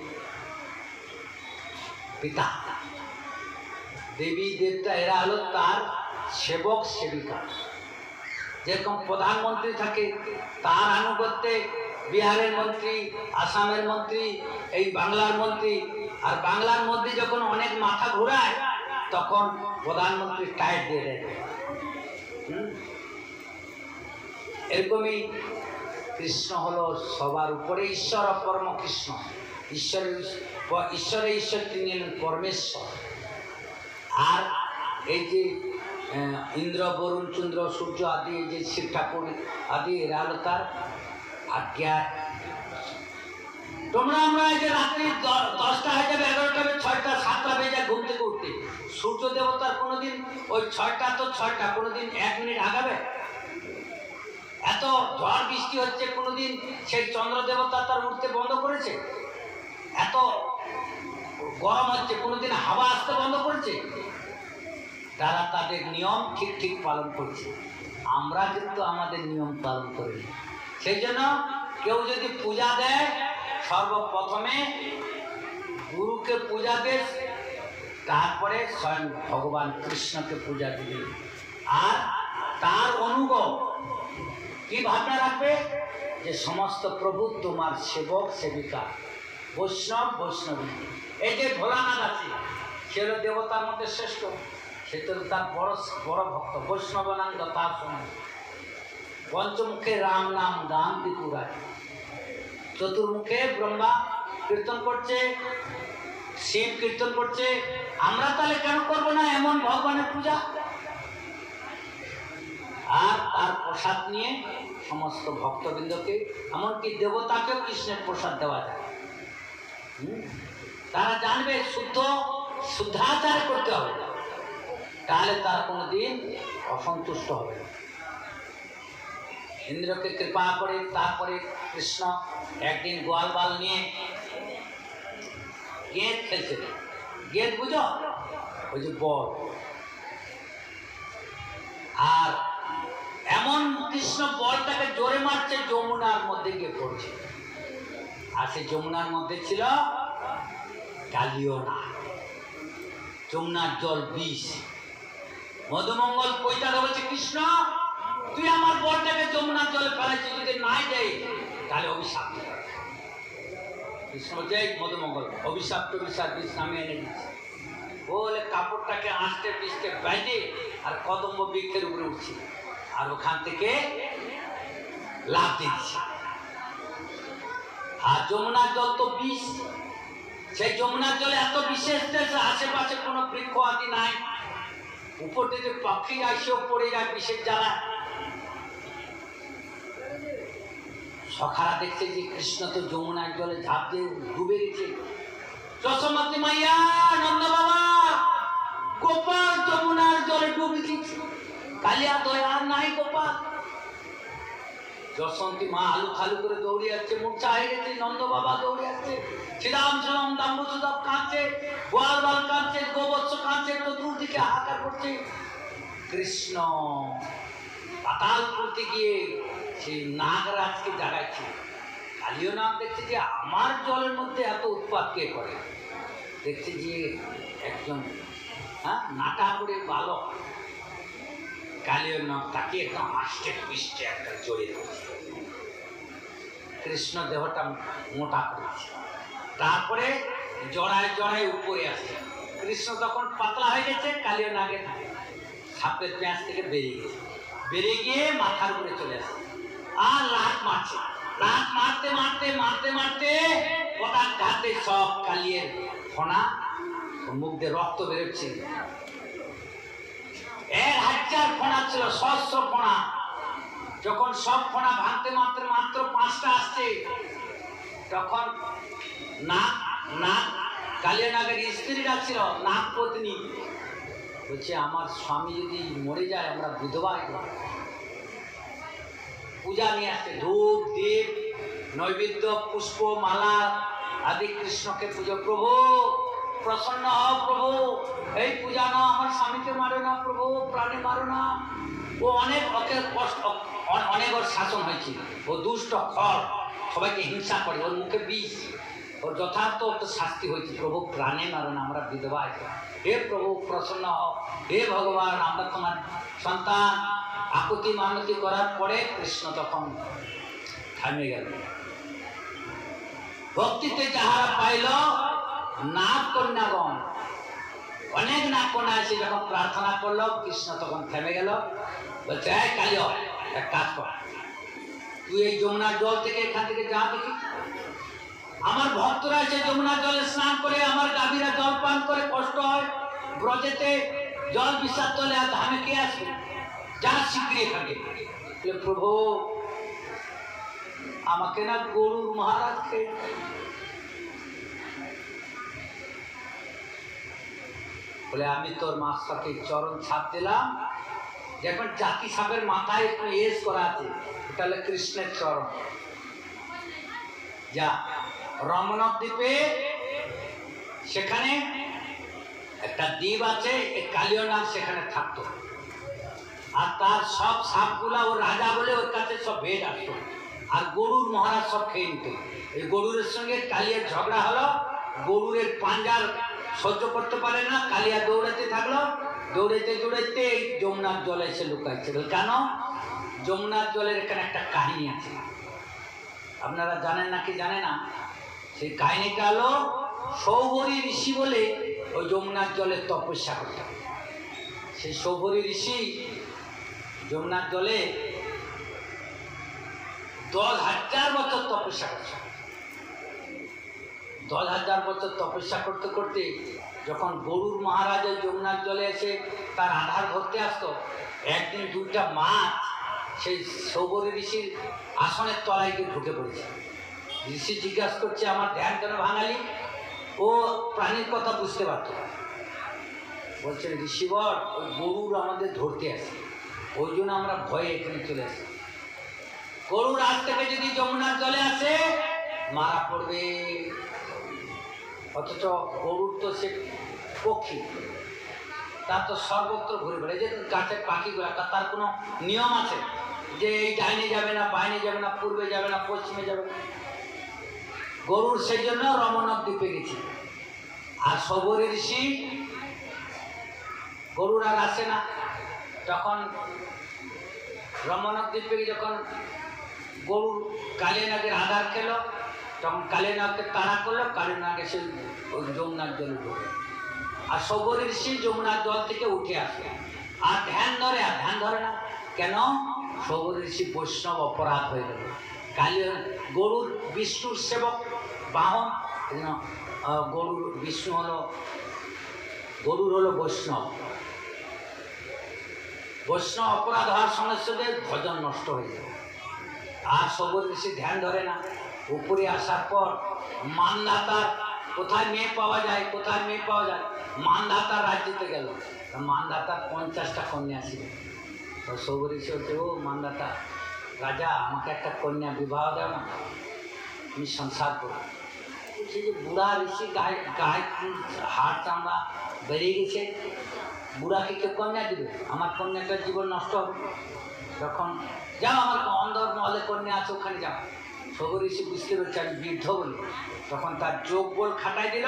S1: পিতা, দেবী দেবতা এরা হলো তার সেবক সেবিকা। যেরকম প্রধানমন্ত্রী থাকে, তার আনুগত্যে বিহারের মন্ত্রী, আসামের মন্ত্রী, এই বাংলার মন্ত্রী, আর বাংলার মধ্যে যখন অনেক মাথা ঘোরায় তখন প্রধানমন্ত্রী টাইট দিয়ে দেয়। এরকমই কৃষ্ণ হলো সবার উপরে ঈশ্বর, পরম কৃষ্ণ। ঈশ্বরে ঈশ্বর তিনি হলেন পরমেশ্বর। আর এই যে ইন্দ্র, বরুণ, চন্দ্র, সূর্য আদি, এই যে শিব ঠাকুর আদি, এরা হলো তার আজ্ঞা। তোমরা আমরা এই যে রাত্রি 10টা হয়ে যাবে, 11টা হবে, 6টা 7টা বেজে যায় ঘুম থেকে উঠতে। সূর্য দেবতার কোনোদিন ওই 6টা তো 6টা, কোনোদিন 1 মিনিট আগাবে? এত ঝড় বৃষ্টি হচ্ছে, কোনোদিন সেই চন্দ্র দেবতা তার উঠতে বন্ধ করেছে? এত গরম হচ্ছে, কোনোদিন হাওয়া আসতে বন্ধ করেছে? তারা তাদের নিয়ম ঠিক ঠিক পালন করছে, আমরা কিন্তু আমাদের নিয়ম পালন করি। সেই জন্য কেউ যদি পূজা দেয়, সর্বপ্রথমে গুরুকে পূজা দেয়, তারপরে স্বয়ং ভগবান কৃষ্ণকে পূজা দিবে। আর তার অনুগত কি ভাবনা রাখবে? যে সমস্ত প্রভু তোমার সেবক সেবিকা, বৈষ্ণব বৈষ্ণবী। এই যে ভোলানাথ আছে, সে হল দেবতার মধ্যে শ্রেষ্ঠ, সে তো তার বড় বড় ভক্ত। বৈষ্ণব নাম তার সময় পঞ্চমুখে রাম নাম গান ত্রিপুরায়, চতুর্মুখে ব্রহ্মা কীর্তন করছে, শিব কীর্তন করছে। আমরা তাহলে কেন করবো না এমন ভগবানের পূজা? আর তার প্রসাদ নিয়ে সমস্ত ভক্তবৃন্দকে, এমনকি দেবতাকেও কৃষ্ণের প্রসাদ দেওয়া যায়। তারা জানবে শুদ্ধাচার করতে হবে, তাহলে তার কোনোদিন অসন্তুষ্ট হবে না। ইন্দ্রকে কৃপা করে তারপরে কৃষ্ণ একদিন গোয়ালবাল নিয়ে গেঁদ খেলছিল। গেঁদ বুঝো? ওই যে বল। আর এমন কৃষ্ণ বলটাকে জোরে মারছে, যমুনার মধ্যে গিয়ে পড়ছে। আর সেই যমুনার মধ্যে ছিল কালিও না, যমুনার জল বিষ। মধুমঙ্গল কইটা বলছে, কৃষ্ণ তুই আমার বলটাকে যমুনার জলে ফেলাইছিস, যদি নাই দেয় তাহলে অভিশাপ দিবে। কৃষ্ণ বলছে, মধুমঙ্গল অভিশাপ টভিশাপ বিষ নামে এনে দিচ্ছে। বলে কাপড়টাকে আঁচতে পিষতে বাইরে আর কদম্ব বৃক্ষের উপরে উঠছি, আর ওখান থেকে লাভ দিচ্ছে। আর যমুনার জল তো বিষ, সেই যমুনার জলে এত বিশেষ, আশেপাশে কোনো বৃক্ষ আদি নাই, উপর থেকে পাখি আসেও পড়ে যায় বিষের জ্বালা। সখারা দেখছে যে কৃষ্ণ তো যমুনার জলে ঝাঁপ দিয়ে ডুবে গেছে। যশোমতী মাইয়া, নন্দ বাবা, গোপাল যমুনার জলে ডুবে গেছে, কালিয়া দয়া নাই গোপাল। যশোমতী মা আলু খালু করে দৌড়ে যাচ্ছে, মূর্ছা হয়ে গেছে। নন্দ বাবা দৌড়ে যাচ্ছে, শ্রীরাম শ্রীরাম দাম্বুসুদাব কাঁদছে, গোয়াল বাল কাঁদছে, গোবৎস কাঁদছে, চতুর্দিকে হাহাকার করছে। কৃষ্ণ পাতাল করতে গিয়ে সেই নাগরাজকে জাগাইছে। কালিও নাগ দেখছে যে আমার জলের মধ্যে এত উৎপাত কে করে। দেখছে যে একজন নাটা করে বালক, কালিও নাগ তাকে একদম আষ্টে পৃষ্ঠে একটা জড়িয়ে ধরছে। কৃষ্ণ দেহটা মোটা করেছে, তারপরে জড়ায় জড়ায় উপরে আসছে। কৃষ্ণ তখন পাতলা হয়ে গেছে, কালিও নাগের সাপের প্যাঁচ থেকে বেরিয়ে গেছে, বেরিয়ে গিয়ে মাথার উপরে চলে আসছে। আর লাত মারছে, লাত মারতে মারতে মারতে মারতে ওটা ঘাটে সব কালিয়ের ফোনা, মুখ দিয়ে রক্ত বেরোচ্ছে। 1000 ফোনা ছিল, সহস্র ফোনা। যখন সব ফোনা ভাঙতে মাত্র মাত্র 5টা আসছে, তখন নাগ কালিয়া নাগের স্ত্রীরা ছিল, নাগ পত্নী বলছে, আমার স্বামী যদি মরে যায় আমরা বিধবা হয়ে যাব। পূজা নিয়ে আসছে, ধূপ দীপ নৈবেদ্য পুষ্প মালা আদি কৃষ্ণকে পুজো। প্রভু প্রসন্ন হও প্রভু, এই পূজা না, আমার স্বামীকে মারো না প্রভু, প্রাণে মারো না। ও অনেক ওকে কষ্ট, অনেক ওর শাসন হয়েছে, ও দুষ্ট খড়, সবাইকে হিংসা করে, ওর মুখে বিষ, ওর যথার্থ একটা শাস্তি হয়েছে। প্রভু প্রাণে মারো না, আমরা বিধবা আছি। হে প্রভু প্রসন্ন হও, হে ভগবান আমরা তোমার সন্তান। আকুতি মানতি করার পরে কৃষ্ণ তখন থামে গেল। ভক্তিতে যাহারা পাইল নাগ কন্যাগণ, অনেক নাগ কন্যা এসে যখন প্রার্থনা করলো, কৃষ্ণ তখন থেমে গেল। বলছে, এই কালিয়, এক কাজ কর, তুই এই যমুনার জল থেকে এখান থেকে যা দেখি। আমার ভক্তরা এসে যমুনার জলে স্নান করে, আমার গাভীরা জল পান করে কষ্ট হয়, ব্রজেতে জল বিষাক্ত হলে আর ধামে কে আসবে, যা শিগগিরি এখানে। প্রভু আমাকে না গরুর মহারাজ খেয়ে, বলে আমি তোর মাস্টারকে চরণ ছাপ দিলাম। দেখবেন জাতি সাপের মাথায় একটু এস করা আছে, এটা হলো কৃষ্ণের চরণ। যা রমণক দ্বীপে সেখানে একটা দ্বীপ আছে, কালীয় নাগ সেখানে থাকতো, আর তার সব সাপগুলা ও রাজা বলে ওর কাছে সব ভেদ আসতো, আর গরুর মহারাজ সব খেয়ে নিত। এই গরুরের সঙ্গে কালিয়ার ঝগড়া হলো, গরুরের পাঞ্জার সহ্য করতে পারে না, কালিয়া দৌড়াতে থাকলো, দৌড়াতে দৌড়াতে এই যমুনার জলে এসে লুকাইছে। কেন? যমুনার জলের এখানে একটা কাহিনী আছে, আপনারা জানেন নাকি জানে না। সেই কাহিনীটা হলো, সৌভরী ঋষি বলে ওই যমুনার জলে তপস্যা করত। সেই সৌভরী ঋষি যমুনার জলে 10,000 বছর তপস্যা করছে। 10,000 বছর তপস্যা করতে করতে যখন গরুর মহারাজ ওই যমুনার জলে এসে তার আধার ধরতে আসতো, একদিন 2টা মাছ সেই সৌভরী ঋষির আসনের তলায় গিয়ে ঢুকে পড়েছে। ঋষি জিজ্ঞাসা করছে, আমার ধ্যান কেন ভাঙালি? ও প্রাণীর কথা বুঝতে পারত। বলছেন, ঋষিবর ওই গরুর আমাদের ধরতে আসে, ওই জন্য আমরা ভয়ে এখানে চলে আসি। গরুর হাত থেকে যদি যমুনার জলে আসে মারা পড়বে। অথচ গরুর তো সে পক্ষী, তার তো সর্বত্র ঘুরে বেড়ায়, যে গাছের পাখিগুলা, তার কোনো নিয়ম আছে যে এই ডাইনে যাবে না, বাইরে যাবে না, পূর্বে যাবে না, পশ্চিমে যাবে না। গরুর সেই জন্য রমণক দ্বীপে গেছি। আর সৌভরী ঋষি গরুর আর আসে না। তখন রমণক দ্বীপে যখন গরুর কালিয়ানাগের আধার খেলো, তখন কালিয়ানাগকে তাড়া করলো, কালিয়ানাগ এসে ওই যমুনার জলে ঢুকে। আর সৌভরী ঋষি যমুনার জল থেকে উঠে আসে, আর ধ্যান ধরে, আর ধ্যান ধরে না কেন? সৌভরী ঋষি বৈষ্ণব অপরাধ হয়ে গেল। গরুর বিষ্ণুর সেবক বাহন, গরুর বিষ্ণু হলো, গরুর হলো বৈষ্ণব। বৈষ্ণব অপরাধ হওয়ার সঙ্গে সঙ্গে ভজন নষ্ট হয়ে যাবে। আর সৌভরী ঋষি ধ্যান ধরে না। উপরে আসার পর মানধাতার কোথায় মেয়ে পাওয়া যায়, কোথায় মেয়ে পাওয়া যায়, মানধাতার রাজ্যতে গেল। মানধাতার 50টা কন্যা ছিল। তো সৌভরী ঋষি বলছে, ও মানধাতা রাজা, আমাকে একটা কন্যা বিবাহ দেও না, আমি সংসার করব। বলছে যে বুড়া ঋষি গায়ে গায়ে হাড় চামড়া বেরিয়ে গেছে, বুড়াকে কেউ কন্যা দিবে? আমার কন্যাটার জীবন নষ্ট হবে। তখন যাও, আমার অন্ধর মহলে কন্যা আছে, ওখানে যাও। সৌভরী ঋষি বুঝতে পেরেছে আমি বৃদ্ধ বলে, তখন তার যোগ বল খাটাই দিল,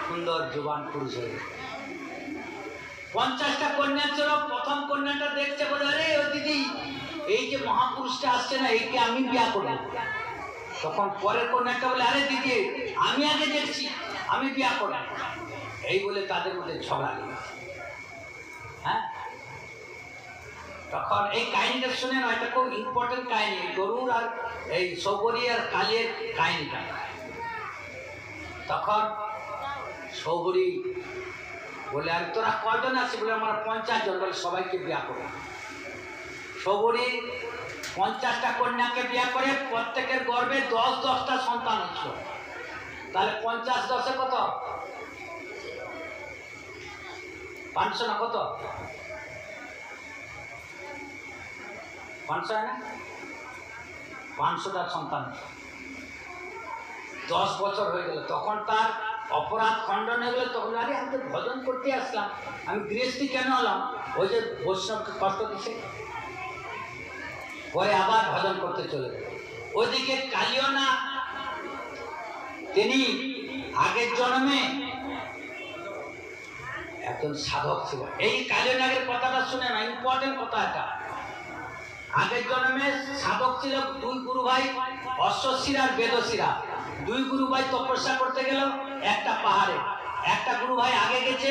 S1: সুন্দর জোয়ান পুরুষ হয়ে গেল। 50টা কন্যা ছিল। প্রথম কন্যাটা দেখছে, বলে, আরে ও দিদি, এই যে মহাপুরুষটা আসছে না, এইকে আমি বিয়া করবো। তখন পরের কন্যাটা বলে, আরে দিদি, আমি আগে দেখছি, আমি বিয়া করব। এই বলে তাদের মধ্যে ঝগড়া লেগেছে। হ্যাঁ, তখন এই কাহিনীটা শুনে না, এটা খুব ইম্পর্টেন্ট কাহিনী, গরুর আর এই সৌভরী আর কালিয়ের কাহিনীটা। তখন সৌভরী বলে, আর তোরা কয়জন আছিস? বলে, আমরা 50 জন। বলে, সবাইকে বিয়া করবো। সৌভরী 50টা কন্যাকে বিয়ে করে, প্রত্যেকের গর্ভে 10-10টা সন্তান হচ্ছিল। তাহলে 50 10-এ কত? 500 না কত? 500 হয় না? 500টা সন্তান। 10 বছর হয়ে গেল। তখন তার অপরাধ খণ্ডন হয়ে গেলে তখন আরে আমি তো ভজন করতে আসলাম, আমি গৃহস্থী কেন হলাম? ওই যে বৈষ্ণবকে কষ্ট দিচ্ছে, পরে আবার ভজন করতে চলে গেল। ওইদিকে কালিও না, তিনি আগের জন্মে একজন সাধক ছিল। এই কালিয়নাগের কথাটা শুনে না, ইম্পর্টেন্ট কথা এটা। আগের জন্মে সাধক ছিল দুই গুরু ভাই, অশ্বশিরা আর বেদশিরা। দুই গুরু ভাই তপস্যা করতে গেল একটা পাহাড়ে। একটা গুরু ভাই আগে গেছে,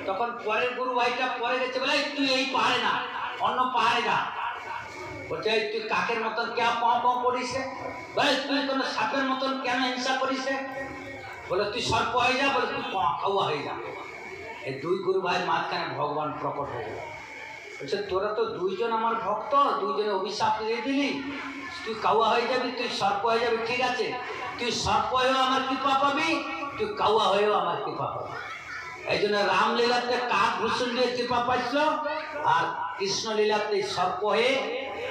S1: তখন পরের গুরু ভাইটা পরে গেছে, বলে তুই এই পাহাড়ে না, অন্য পাহাড়ে যা। বলছে তুই কাকের মতন কেন পাও পাও করিস? বলে তুই কোনো সাপের মতন কেন হিংসা করিস? বলে তুই সর্প হয়ে যা, বলে তুই কাউয়া হয়ে যা। এই দুই গুরু ভাইয়ের মাঝখানে ভগবান প্রকট হয়ে গেল। বলছে তোরা তো দুইজন আমার ভক্ত, দুইজনে অভিশাপ দিয়ে দিলি, তুই কাউয়া হয়ে যাবি, তুই সর্প হয়ে যাবি, ঠিক আছে, তুই সর্প হয়েও আমার কৃপা পাবি, তুই কাউয়া হয়েও আমার কৃপা পাবি। এই জন্য রামলীলাতে কাক ভূষণ দিয়ে কৃপা পাইছিল, আর কৃষ্ণলীলাতে সর্প হয়ে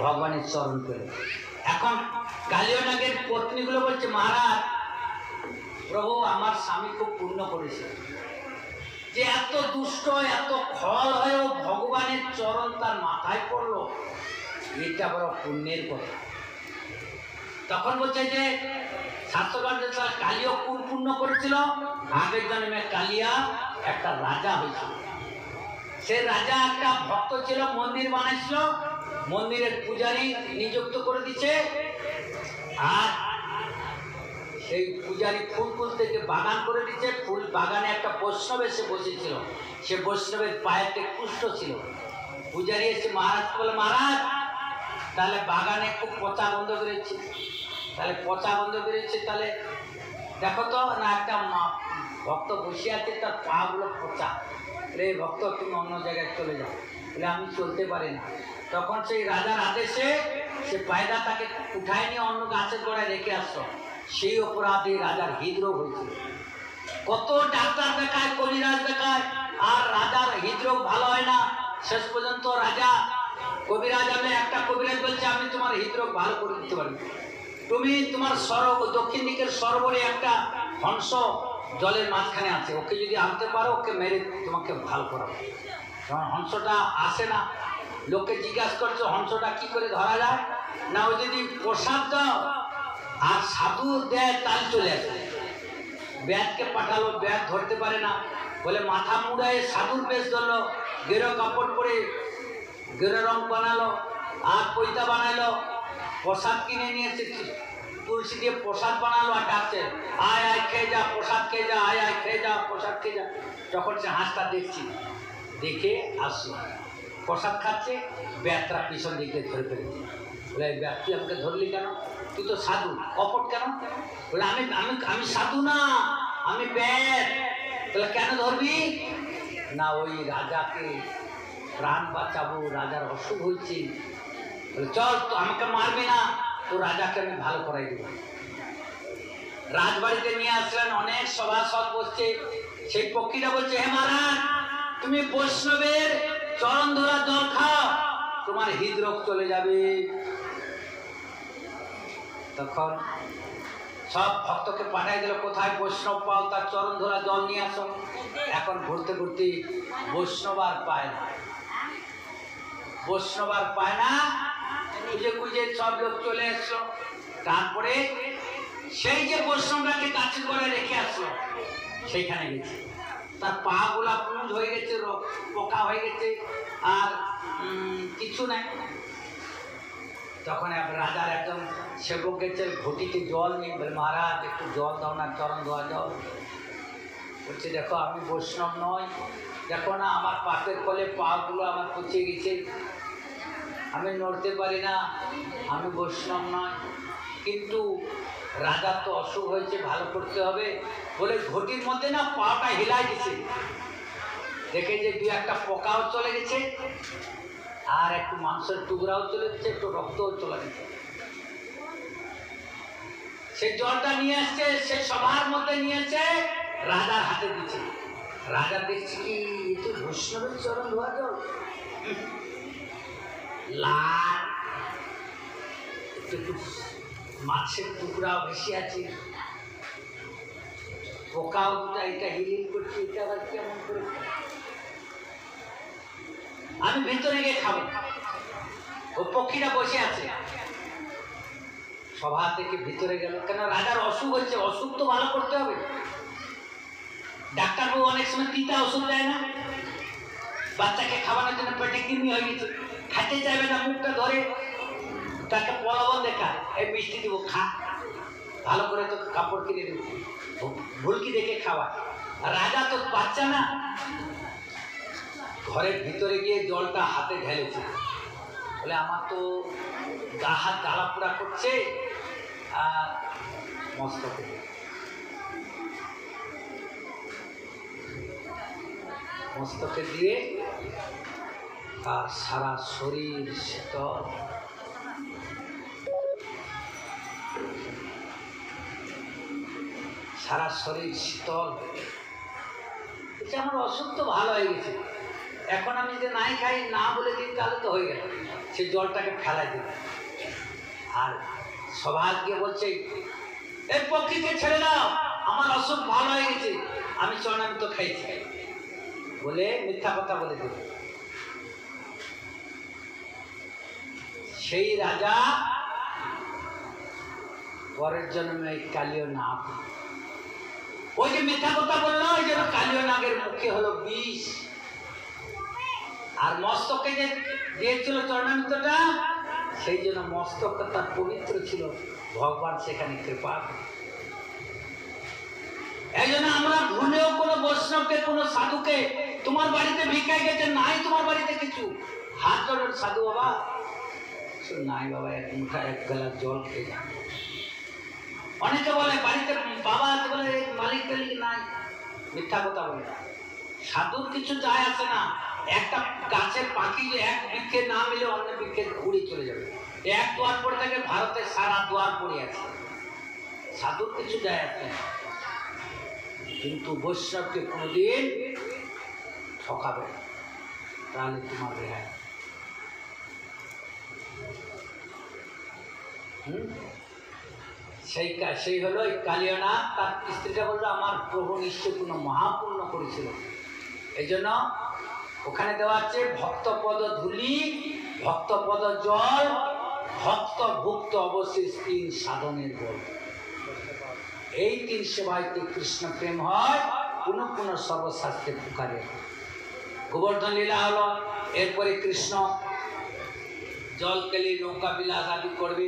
S1: ভগবানের চরণ পেল। এখন কালিয়নাগের পত্নীগুলো বলছে, মহারাজ প্রভু আমার স্বামী খুব পুণ্য করেছে, যে এত দুষ্ট এত খল হয়েও ভগবানের চরণ তার মাথায় পড়লো, এটা বড় পুণ্যের কথা। তখন বলছে যে শাস্ত্রগ্রন্থে কালিও কোন পুণ্য করেছিল? আগের জন্মে কালিয়া একটা রাজা হয়েছিল। সে রাজা একটা ভক্ত ছিল, মন্দির বানাইছিল, মন্দিরের পূজারী নিযুক্ত করে দিচ্ছে, আর সেই পূজারী ফুল ফুল থেকে বাগান করে দিচ্ছে। ফুল বাগানে একটা বৈষ্ণব এসে বসেছিল, সে বৈষ্ণবের পায়েতে কুষ্ঠ ছিল। পূজারী এসে মহারাজ বলে, মহারাজ তাহলে বাগানে খুব পচা বন্ধ করেছে, তাহলে পচা বন্ধ করেছে, তাহলে দেখো তো না, একটা ভক্ত বসে আছে, তার পাগুলো পচা। রে ভক্ত তুমি অন্য জায়গায় চলে যাও। বলে আমি চলতে পারি না। তখন সেই রাজার আদেশে সে পায়দা তাকে উঠায় নিয়ে অন্য গাছের গোড়ায় রেখে আসতো। সেই অপরাধে রাজার হৃদরোগ হয়েছিল। কত ডাক্তার দেখায়, কবিরাজ দেখায়, আর রাজার হৃদরোগ ভালো হয় না। শেষ পর্যন্ত রাজা কবিরাজ আনে, একটা কবিরাজ বলছে আমি তোমার হৃদরোগ ভালো করে দিতে পারি, তুমি তোমার দক্ষিণ দিকের সরোবরে একটা হংস জলের মাঝখানে আছে, ওকে যদি আনতে পারো, ওকে মেরে তোমাকে ভালো করাবো। কারণ হংসটা আসে না, লোককে জিজ্ঞাসা করছো হংসটা কি করে ধরা যায় না, ও যদি প্রসাদ দাও আর সাধু দেয় তাল চলে আসে। ব্যাধকে পাঠালো, ব্যাধ ধরতে পারে না, বলে মাথা মুড়ায় সাধুর বেশ ধরলো, গেরো কাপড় পরে গেরো রং বানালো আর পৈতা বানালো, প্রসাদ কিনে নিয়ে এসেছি, তুলসী দিয়ে প্রসাদ বানালো, আর ডাকছে আয় আয় খেয়ে যা, প্রসাদ খেয়ে যা, আয় আয় খেয়ে যা, প্রসাদ খেয়ে যা। যখন সে হাঁসটা দেখছি, দেখে আসলো, প্রসাদ খাচ্ছে, ব্যাধরা পিছন দিকে ধরে ফেলেছে। বলে ব্যাধ তুই আমাকে ধরলি কেন? তুই তো সাধু, কপট কেন? বলে আমি আমি আমি সাধু না, আমি ব্যাধ। বলে কেন ধরবি? না ওই রাজাকে প্রাণ বাঁচাবো, রাজার অসুখ হয়েছে। বলে চল, তো আমাকে মারবে না, তো রাজাকে আমি ভালো করাই দেবো। রাজবাড়িতে নিয়ে আসলেন, অনেক সভাসদ বসছে। সেই পক্ষীরা বলছে, হে মহারাজ তুমি বৈষ্ণবের চরণ ধরা জল খাও, তোমার হৃদরোগ চলে যাবে। তখন সব ভক্তকে পাঠাই দিল, কোথায় বৈষ্ণব পাও, তার চরণ ধরা জল নিয়ে আসো। এখন ঘুরতে ঘুরতে বৈষ্ণব আর পায় না, বৈষ্ণব আর পায় না, খুঁজে খুঁজে সব লোক চলে আসলো। তারপরে সেই যে বৈষ্ণবটাকে কাছে করে রেখে আসলো, সেইখানে গেছে, তার পা গুলা পুঁজ হয়ে গেছে, পোকা হয়ে গেছে, আর কিছু নাই। তখন রাজার একদম সেবক গেছে, ঘটিতে জল নিয়ে, বলে মহারাজ একটু জল দাও না, চরণ ধোয়া জল। বলছে দেখো আমি বৈষ্ণব নই, দেখো না আমার পাপের ফলে পাগুলো আমার পচে গেছে, আমি নড়তে পারি না, আমি বৈষ্ণব নয়। কিন্তু রাজার তো অসুখ হয়েছে, ভালো করতে হবে বলে ঘটির মধ্যে না পাটা হিলাই দিছে, দেখে যে দু একটা পোকাও চলে গেছে, আর একটু মাংসের টুকরাও চলে গেছে, একটু রক্তও চলে গেছে। সেই জলটা নিয়ে আসছে, সে সবার মধ্যে নিয়েছে, রাজার হাতে দিচ্ছে। রাজা দেখছে কি একটু বৈষ্ণবের চরণ ধোয়া জল, লাল, একটু মাছের টুকরাও বেশি আছে। পোকাও এটা হিলিং করছে, এটা আবার কেমন করে? আমি ভিতরে গিয়ে খাবো, ও পক্ষীরা বসে আছে। সভা থেকে ভিতরে গেল, কেন রাজার অসুখ হচ্ছে, অসুখ তো ভালো করতে হবে। ডাক্তারবাবু অনেক সময় তিতা ওষুধ দেয় না, বাচ্চাকে খাওয়ানোর জন্য পেটে কৃমি হয়ে গেছে, খাইতে চাইবে না, মুখটা ধরে তাকে প্রলোভন দেখা, এই মিষ্টি দিব খা, ভালো করে তো কাপড় কিনে দেবো, ভুলকি দেখে খাওয়া। রাজা তো বাচ্চা না, ঘরের ভিতরে গিয়ে জলটা হাতে ঢেলেছে, বলে আমার তো গা হাত জ্বালা পোড়া করছে, আর মস্তকে মস্তকে দিয়ে আর সারা শরীর শীতল। সারা শরীর শীতল, আমার অসুখ তো ভালো হয়ে গেছে, এখন আমি যদি নাই খাই, না বলে দিই, তাহলে তো হয়ে গেল। সেই জলটাকে ফেলাই দিল, আর সভা গিয়ে বলছে, এই পক্ষীকে ছেড়ে দাও, আমার অসুখ ভালো হয়ে গেছে, আমি চরণামৃত খাইছি বলে মিথ্যা কথা বলে দিল। সেই রাজা পরের জন্মে কালীয় নাগ, ওই যে মিথ্যা কথা বললো, ওই জন্য কালীয় নাগের মুখে হলো বিষ। আর মস্তকে যে দিয়েছিল চরণামৃতটা, সেই জন্য মস্তকটা তার পবিত্র ছিল, ভগবান সেখানে কৃপা। এই জন্য আমরা ভুলেও কোনো বৈষ্ণবকে, কোনো সাধুকে, তোমার বাড়িতে ভিক্ষায় গেছে, নাই তোমার বাড়িতে কিছু, হাত ধরেন সাধু বাবা, নাই বাবা, এক মুঠা এক গ্লাস জল খেয়ে যান। অনেকে বলে বাড়িতে বাবা আছে বলে মালিক টালিক নাই, মিথ্যা কথা বলে। সাধুর কিছু যায় আসে না, একটা গাছের পাখি যে এক বৃক্ষে না মিলে অন্য বৃক্ষে ঘুরে চলে যাবে, এক দুয়ার পড়ে থাকে, ভারতের সারা দুয়ার পড়ে আছে, সাধুর কিছু যায় আসে না। কিন্তু বৈষ্ণবকে কোনোদিন ঠকাবে, তাহলে তোমার রেহাই। সেই হলো কালীয় নাগ। তার স্ত্রীটা বললো, আমার প্রভু নিশ্চয় কোনো মহাপুণ্য করেছিল, এই জন্য ওখানে দেওয়া আছে ভক্তপদ ধূলি, ভক্তপদ জল, ভক্ত ভুক্ত অবশেষ 3 সাধনের বল। এই 3 সেবাইতে কৃষ্ণ প্রেম হয়, পুনঃ পুনঃ সর্বশাস্ত্রে পুকারে। গোবর্ধন লীলা হলো, এরপরে কৃষ্ণ জল কেলি নৌকা বিলাস আদি করবে,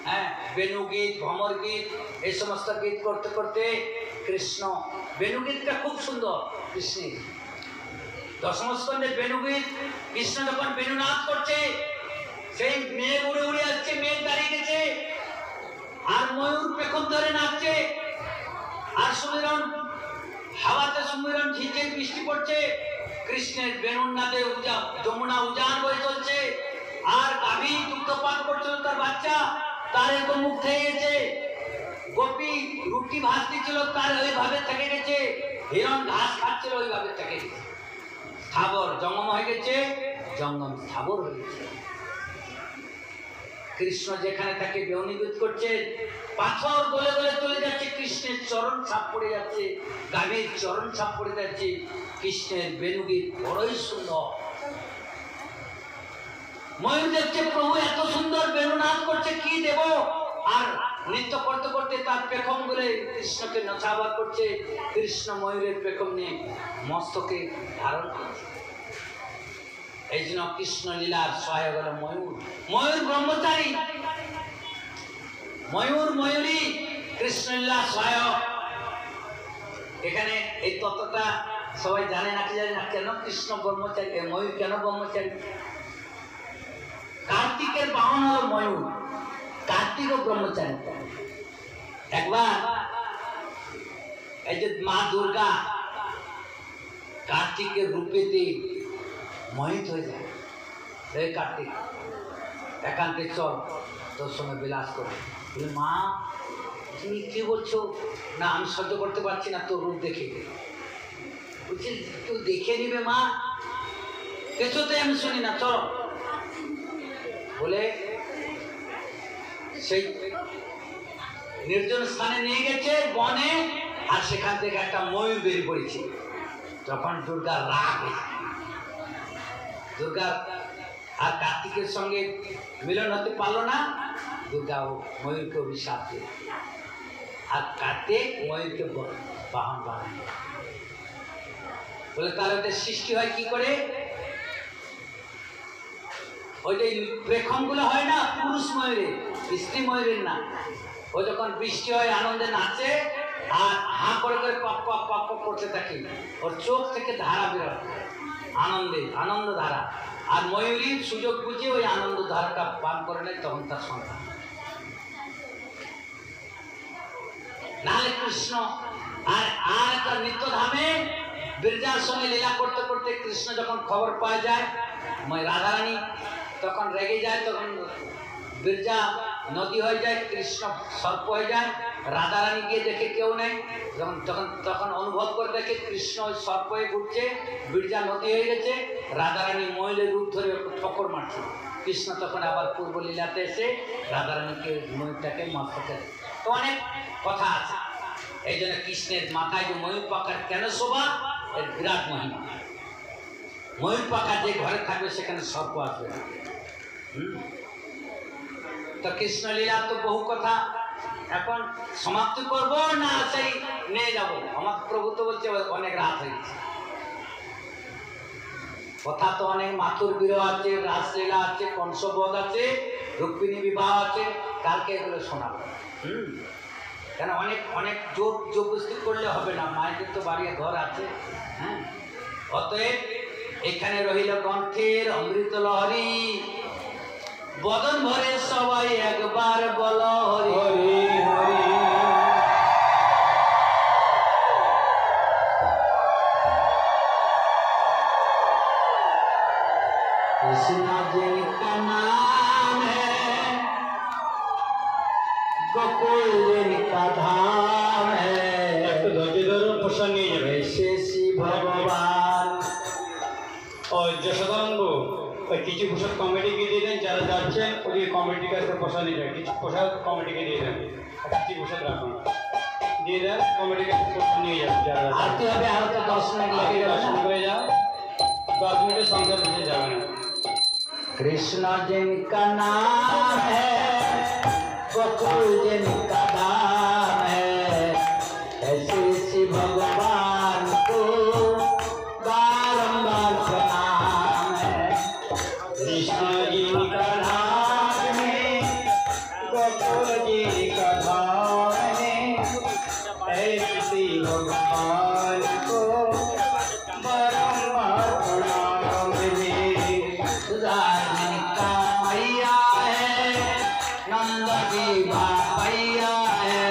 S1: হ্যাঁ, বেণুগীত, ভ্রমর গীত, এই সমস্ত গীত করতে করতে কৃষ্ণ, বেণুগীতটা খুব সুন্দর কৃষ্ণের, দশম স্কন্ধে বেণুগীত। কৃষ্ণ যখন বেণুনাথ করছে, সেই মেঘ উড়ে উড়ে আসছে, মেঘ দাঁড়িয়ে গেছে, আর ময়ূর পেখম ধরে নাচছে, আর সুমিরন হাওয়াতে, সুমিরন ঝিরঝির বৃষ্টি পড়ছে, কৃষ্ণের বেণুর নাদে যমুনা উজান বয়ে চলছে, আর গাভী দুগ্ধ পান করছিল তার বাচ্চা, তার এত মুখ থেকে গেছে, গোপী রুটি ভাত দিচ্ছিল, তার ওইভাবে থেকে গেছে, হিরণ ঘাস খাচ্ছিল, ওইভাবে থেকে গেছে, স্থাবর জঙ্গম হয়ে গেছে, জঙ্গম স্থাবর হয়ে গেছে। কৃষ্ণ যেখানে তাকে বেণুগীত করছে, পাথর গলে গলে চলে যাচ্ছে, কৃষ্ণের চরণ ছাপ পড়ে যাচ্ছে, গাভীর চরণ ছাপ পড়ে যাচ্ছে। কৃষ্ণের বেণুগীত বড়ই সুন্দর। ময়ূর দেখছে প্রভু এত সুন্দর বেণুনাদ করছে, কি দেব, আর নৃত্য করতে করতে তার পেখম গুলে কৃষ্ণকে নচাবার করছে। কৃষ্ণ ময়ূরের পেখম নিয়ে মস্তকে ধারণ করছে। এই জন্য কৃষ্ণ লীলার সহায় হল ময়ূর। ময়ূর ব্রহ্মচারী, ময়ূর ময়ূরী, কৃষ্ণ লীলা সহায়ক। এখানে এই তত্ত্বটা সবাই জানে না, কি জানে না, কেন কৃষ্ণ ব্রহ্মচারী, ময়ূর কেন ব্রহ্মচারী? কার্তিকের বাহন হল ময়ূর, কার্তিক ও ব্রহ্মচারী। একবার এই যে মা দুর্গা কার্তিকের রূপেতে মোহিত হয়ে যায়, এই কার্তিক একান্তে চল তোর সঙ্গে বিলাস করে। বলে, মা তুমি কি বলছো? না আমি সহ্য করতে পারছি না তোর রূপ দেখে। বলছি তুই দেখে নিবে মা, কিছুতে আমি শুনি না, চলো। বলে সেই নির্জন স্থানে নিয়ে গেছে, বনে আর সেখান থেকে একটা ময়ূর বেরিয়ে পড়েছে। তখন দুর্গার রাগ হয়েছে, দুর্গা আর কার্তিকের সঙ্গে মিলন হতে পারলো না, দুর্গা ও ময়ূরকে অভিশাপ দিল, আর কার্তিক ময়ূরকে বাহন বানায়। বলে তাহলে ওদের সৃষ্টি হয় কি করে? ওই যে প্রেক্ষণগুলো হয় না পুরুষ ময়ূরের, স্ত্রী ময়ূরের না, ও যখন বৃষ্টি হয় আনন্দে নাচে আর হাঁ করে করে পক পক পক পক করতে থাকে, ওর চোখ থেকে ধারা বেরোয় আনন্দে, আনন্দ ধারা। আর ময়ূরী সুযোগ বুঝে ওই আনন্দ ধারাটা পান করে নেয়, তখন তার সন্তান। নাহলে কৃষ্ণ আর একটা নিত্যধামে বিরজার সঙ্গে লীলা করতে করতে কৃষ্ণ যখন খবর পাওয়া যায় রাধারানী তখন রেগে যায়, তখন বিরজা নদী হয়ে যায়, কৃষ্ণ সর্প হয়ে যায়। রাধারানী গিয়ে দেখে কেউ নেই, তখন অনুভব করে দেখে কৃষ্ণ সর্প হয়ে ঘুরছে, বিরজা নদী হয়ে গেছে, রাধারানী ময়ূরের রূপ ধরে ঠোকর মারছে। কৃষ্ণ তখন আবার পূর্ব লীলাতে এসে রাধারানীকে ময়ূরটাকে মস্তকে, তো অনেক কথা আছে। এই জন্য কৃষ্ণের মাথায় যে ময়ূর পাখার কেন শোভা, এর বিরাট মহিমা। ময়ূর পাখা যে ঘরে থাকবে সেখানে সর্প আসবে না। তো কৃষ্ণ লীলা তো বহু কথা, এখন সমাপ্তি করব না সেই নিয়ে যাব? আমার প্রভু তো বলছে অনেক রাত হয়ে গেছে, কথা তো অনেক, মাথুর বিরহ আছে, রাসলীলা আছে, কংসবধ আছে, রুক্মিণী বিবাহ আছে, কালকে এগুলো শোনাবো। কেন অনেক অনেক জোর জবরদস্তি করলে হবে না, মায়েদের তো বাড়ি ঘর আছে। হ্যাঁ, অতএব এখানে রহিল কণ্ঠের অমৃত লহরী, বদন ভরে সবাই একবার বল হরি হরি হরি। कृष्ण जिनका नाम है गोकुल जिनका धाम है, ऐसे शिव भगवान।
S2: और যশোদানন্দু ওই কিছু প্রসাদ কমিটিকে দিয়ে দেন, যারা যাচ্ছেন ওই কমিটির কাছে প্রসাদ নিয়ে যায়, কিছু প্রসাদ কমিটিকে দিয়ে দেন, কিছু প্রসাদ রাখুন, দিয়ে দেন কমিটির কাছে প্রসাদ নিয়ে যান। যারা
S1: আরতি হবে, আর তো 10 মিনিট লাগে,
S2: দর্শন করে যান, 10 মিনিটের সংসার দিতে যাবে না।
S1: कृष्ण जिनका नाम है गोकुल जिनका धाम है, ऐसे शिव भगवान को बारंबार प्रणाम है।
S2: कृष्ण जिनका नाम है गोकुल जिनका धाम है, ऐसे भगवान को बारंबार प्रणाम है।
S1: सुधा जिनका मैया है, नंद की भैया है,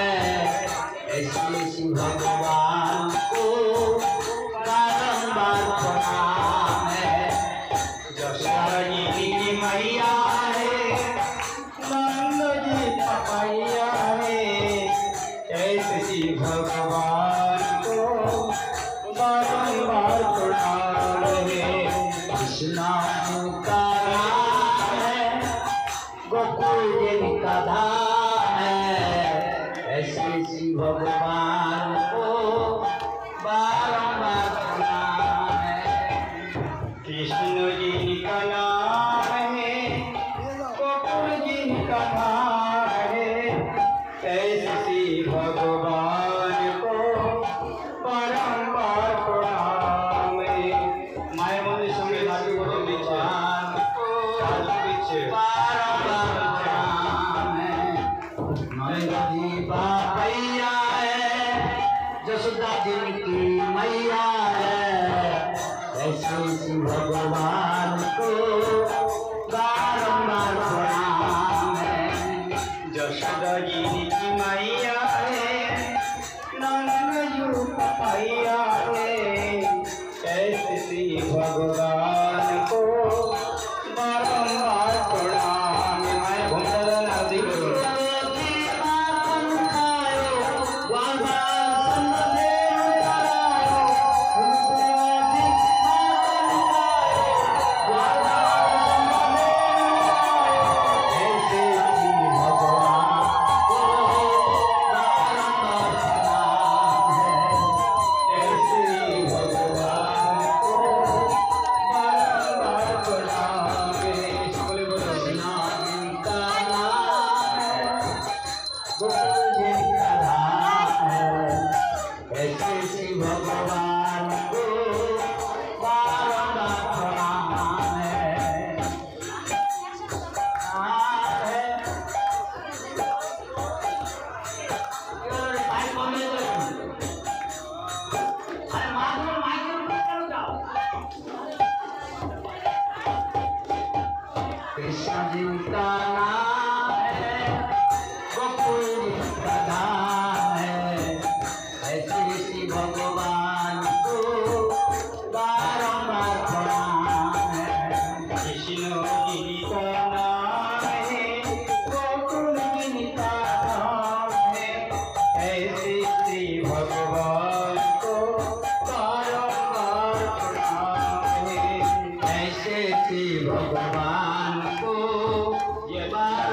S1: ऐसे शिव भगवान को बारंबार प्रणाम है।
S2: यशोदा जी की मैया है, नंद जी पपैया है, ऐसे भगवान को बारंबार प्रणाम है।
S1: कृष्ण जिनका नाम है गोकुल जिनका धाम है, ऐसे शिव भगवान को बारंबार प्रणाम है।
S2: कृष्ण जी का नाम है गोकुल जी का धाम है, ऐसे भगवान को बारंबार प्रणाम है। माया मंदिर संगे लागू बोले भगवान को पीछे
S1: बारंबार प्रणाम है। नंद जी भैया है, जसोदा जिनकी मैया है, ऐसे शिव भगवान को बारंबार प्रणाम है।
S2: यशोदा जी की मैया है, नंद जी पपैया है, ऐसे भगवान को बारंबार प्रणाम। मैं घूमता नदी
S1: कृष्ण जिनका नाम है गोकुल जिनका धाम है, ऐसे श्री भगवान को बारंबार प्रणाम है।
S2: कृष्ण जिनका नाम है
S1: गोकुल जिनका धाम है,
S2: ऐसे श्री भगवान को बारंबार प्रणाम है।
S1: ऐसे श्री भगवान को ये बार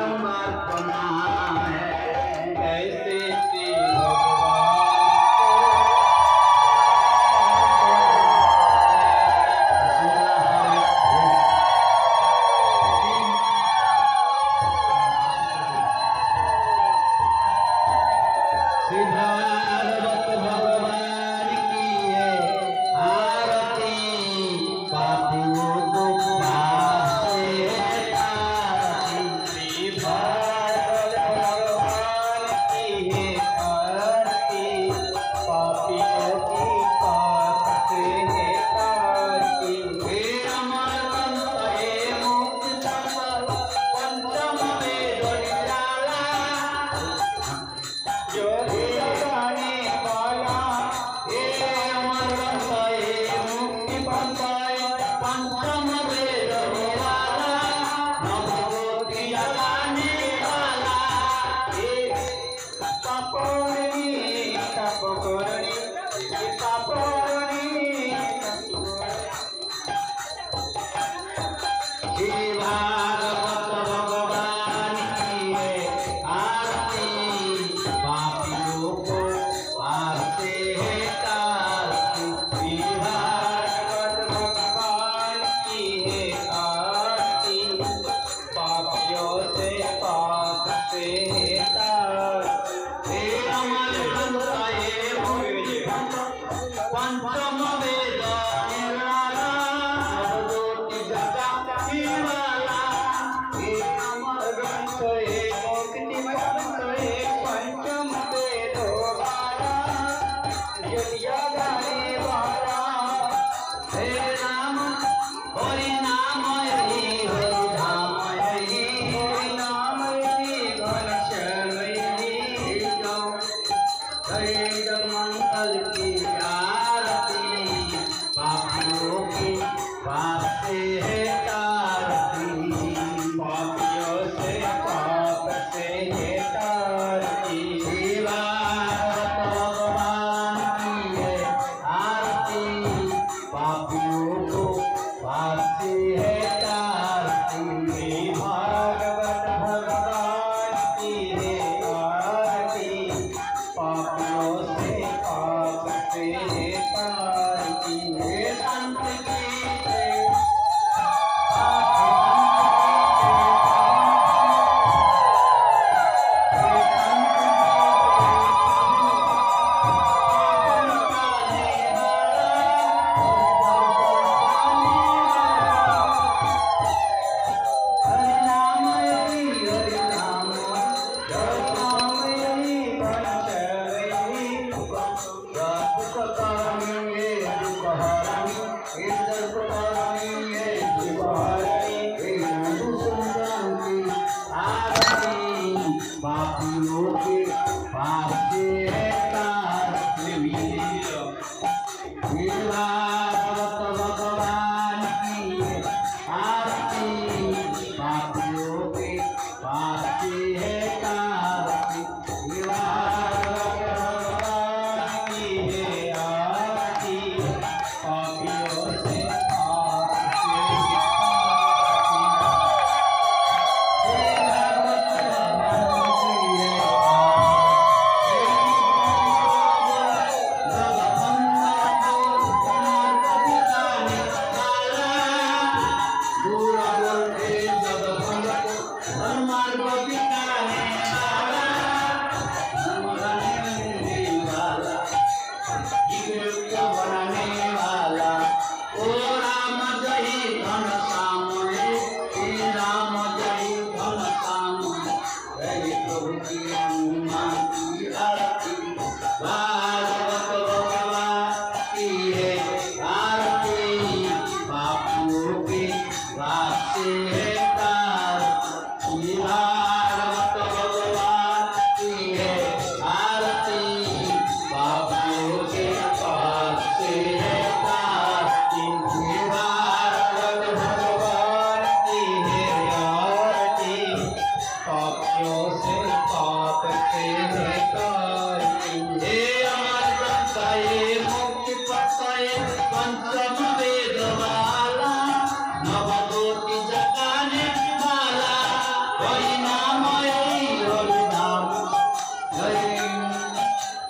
S1: हरि नाम जय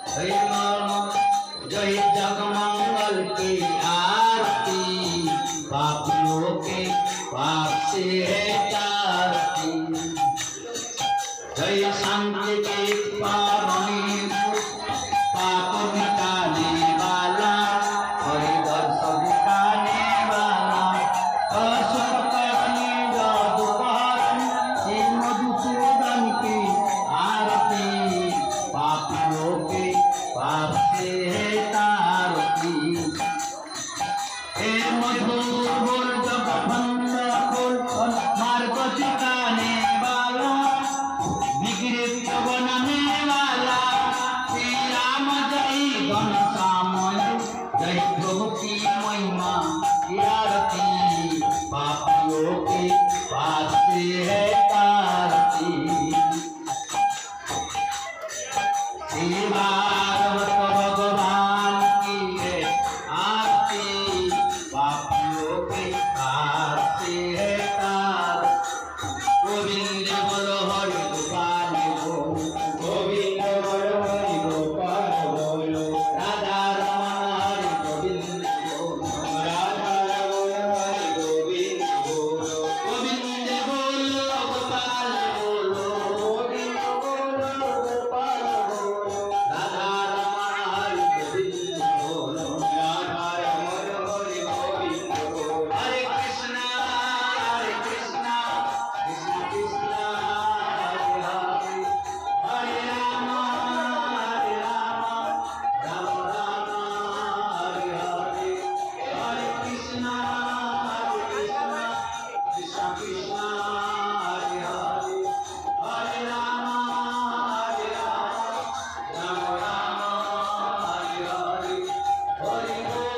S1: हरि नाम जय जगमंगल की आरती पापियों के पाप से है तारती जय शांति के पावनी पाप मिटाने वाला हरि दर्श दिखाने वाला असुर करने जादूगर श्री मधुसूदन की आरती पापियों के पाप से है तारती हे मधुर बोल जब भंग बोल मार्ग दिखाने वाला विग्रह बनाने वाला श्री राम जय घनश्याम जय प्रभु की महिमा की आरती पापियों के पास से है तारती श्री भागवत भगवान की है आरती पापियों के पास से है तारती गोविंद बोलो हरि गोपाल बोलो गोविंद बोलो हरि गोपाल बोलो राधा रमण हरि गोविंद बोलो राधा रमण हरि गोविंद बोलो गोविंद बोलो गोपाल बोलो गोविंद बोलो गोपाल बोलो राधा रमण हरि गोविंद बोलो राधा रमण हरि गोविंद बोलो हरे कृष्णा कृष्ण कृष्ण हरे हरे हरे राम राम राम हरे हरे हरे कृष्ण कृष्ण कृष्ण हरे हरे हरे राम राम राम हरे हरे हरि
S2: हरि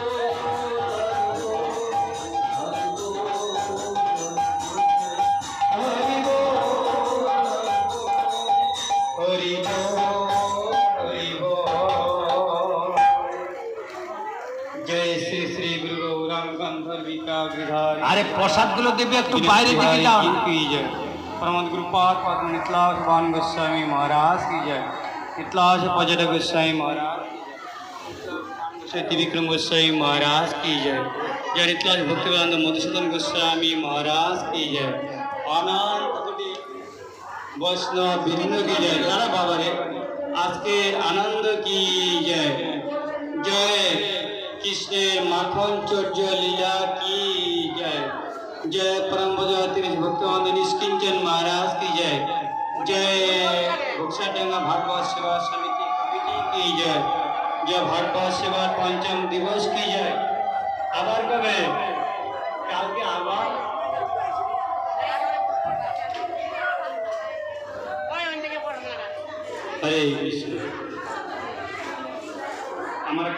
S2: जय श्री श्री गुरु गौरांग गंधर्विका गिरधारी
S1: अरे प्रसाद गुलो देवी একটু বাইরে দিকে যাও না
S2: की जय परम गुरुपाद पद्म नितलाश भान गोस्वामी महाराज की जय नितलाश पर्यटक गोस्वामी महाराज श्री त्रिविक्रम गोस्वामी महाराज की जय जय नितलाश भक्तिवेदांत मधुसूदन गोस्वामी महाराज की जय अनंत कोटि वैष्णव वृंद की जय जाना बाबा रे आज के आनंद की जय जय कृष्णेर माखन चौर्य लीला की जय जय परम भगवती भक्तवंद निष्किंचन महाराज की जय जय भोक्साडंगा भागवत सेवा समिति कमिटी की जय जय भागवत सेवा पंचम दिवस की जय आभार कबे काल के आभार हरे कृष्ण हमारा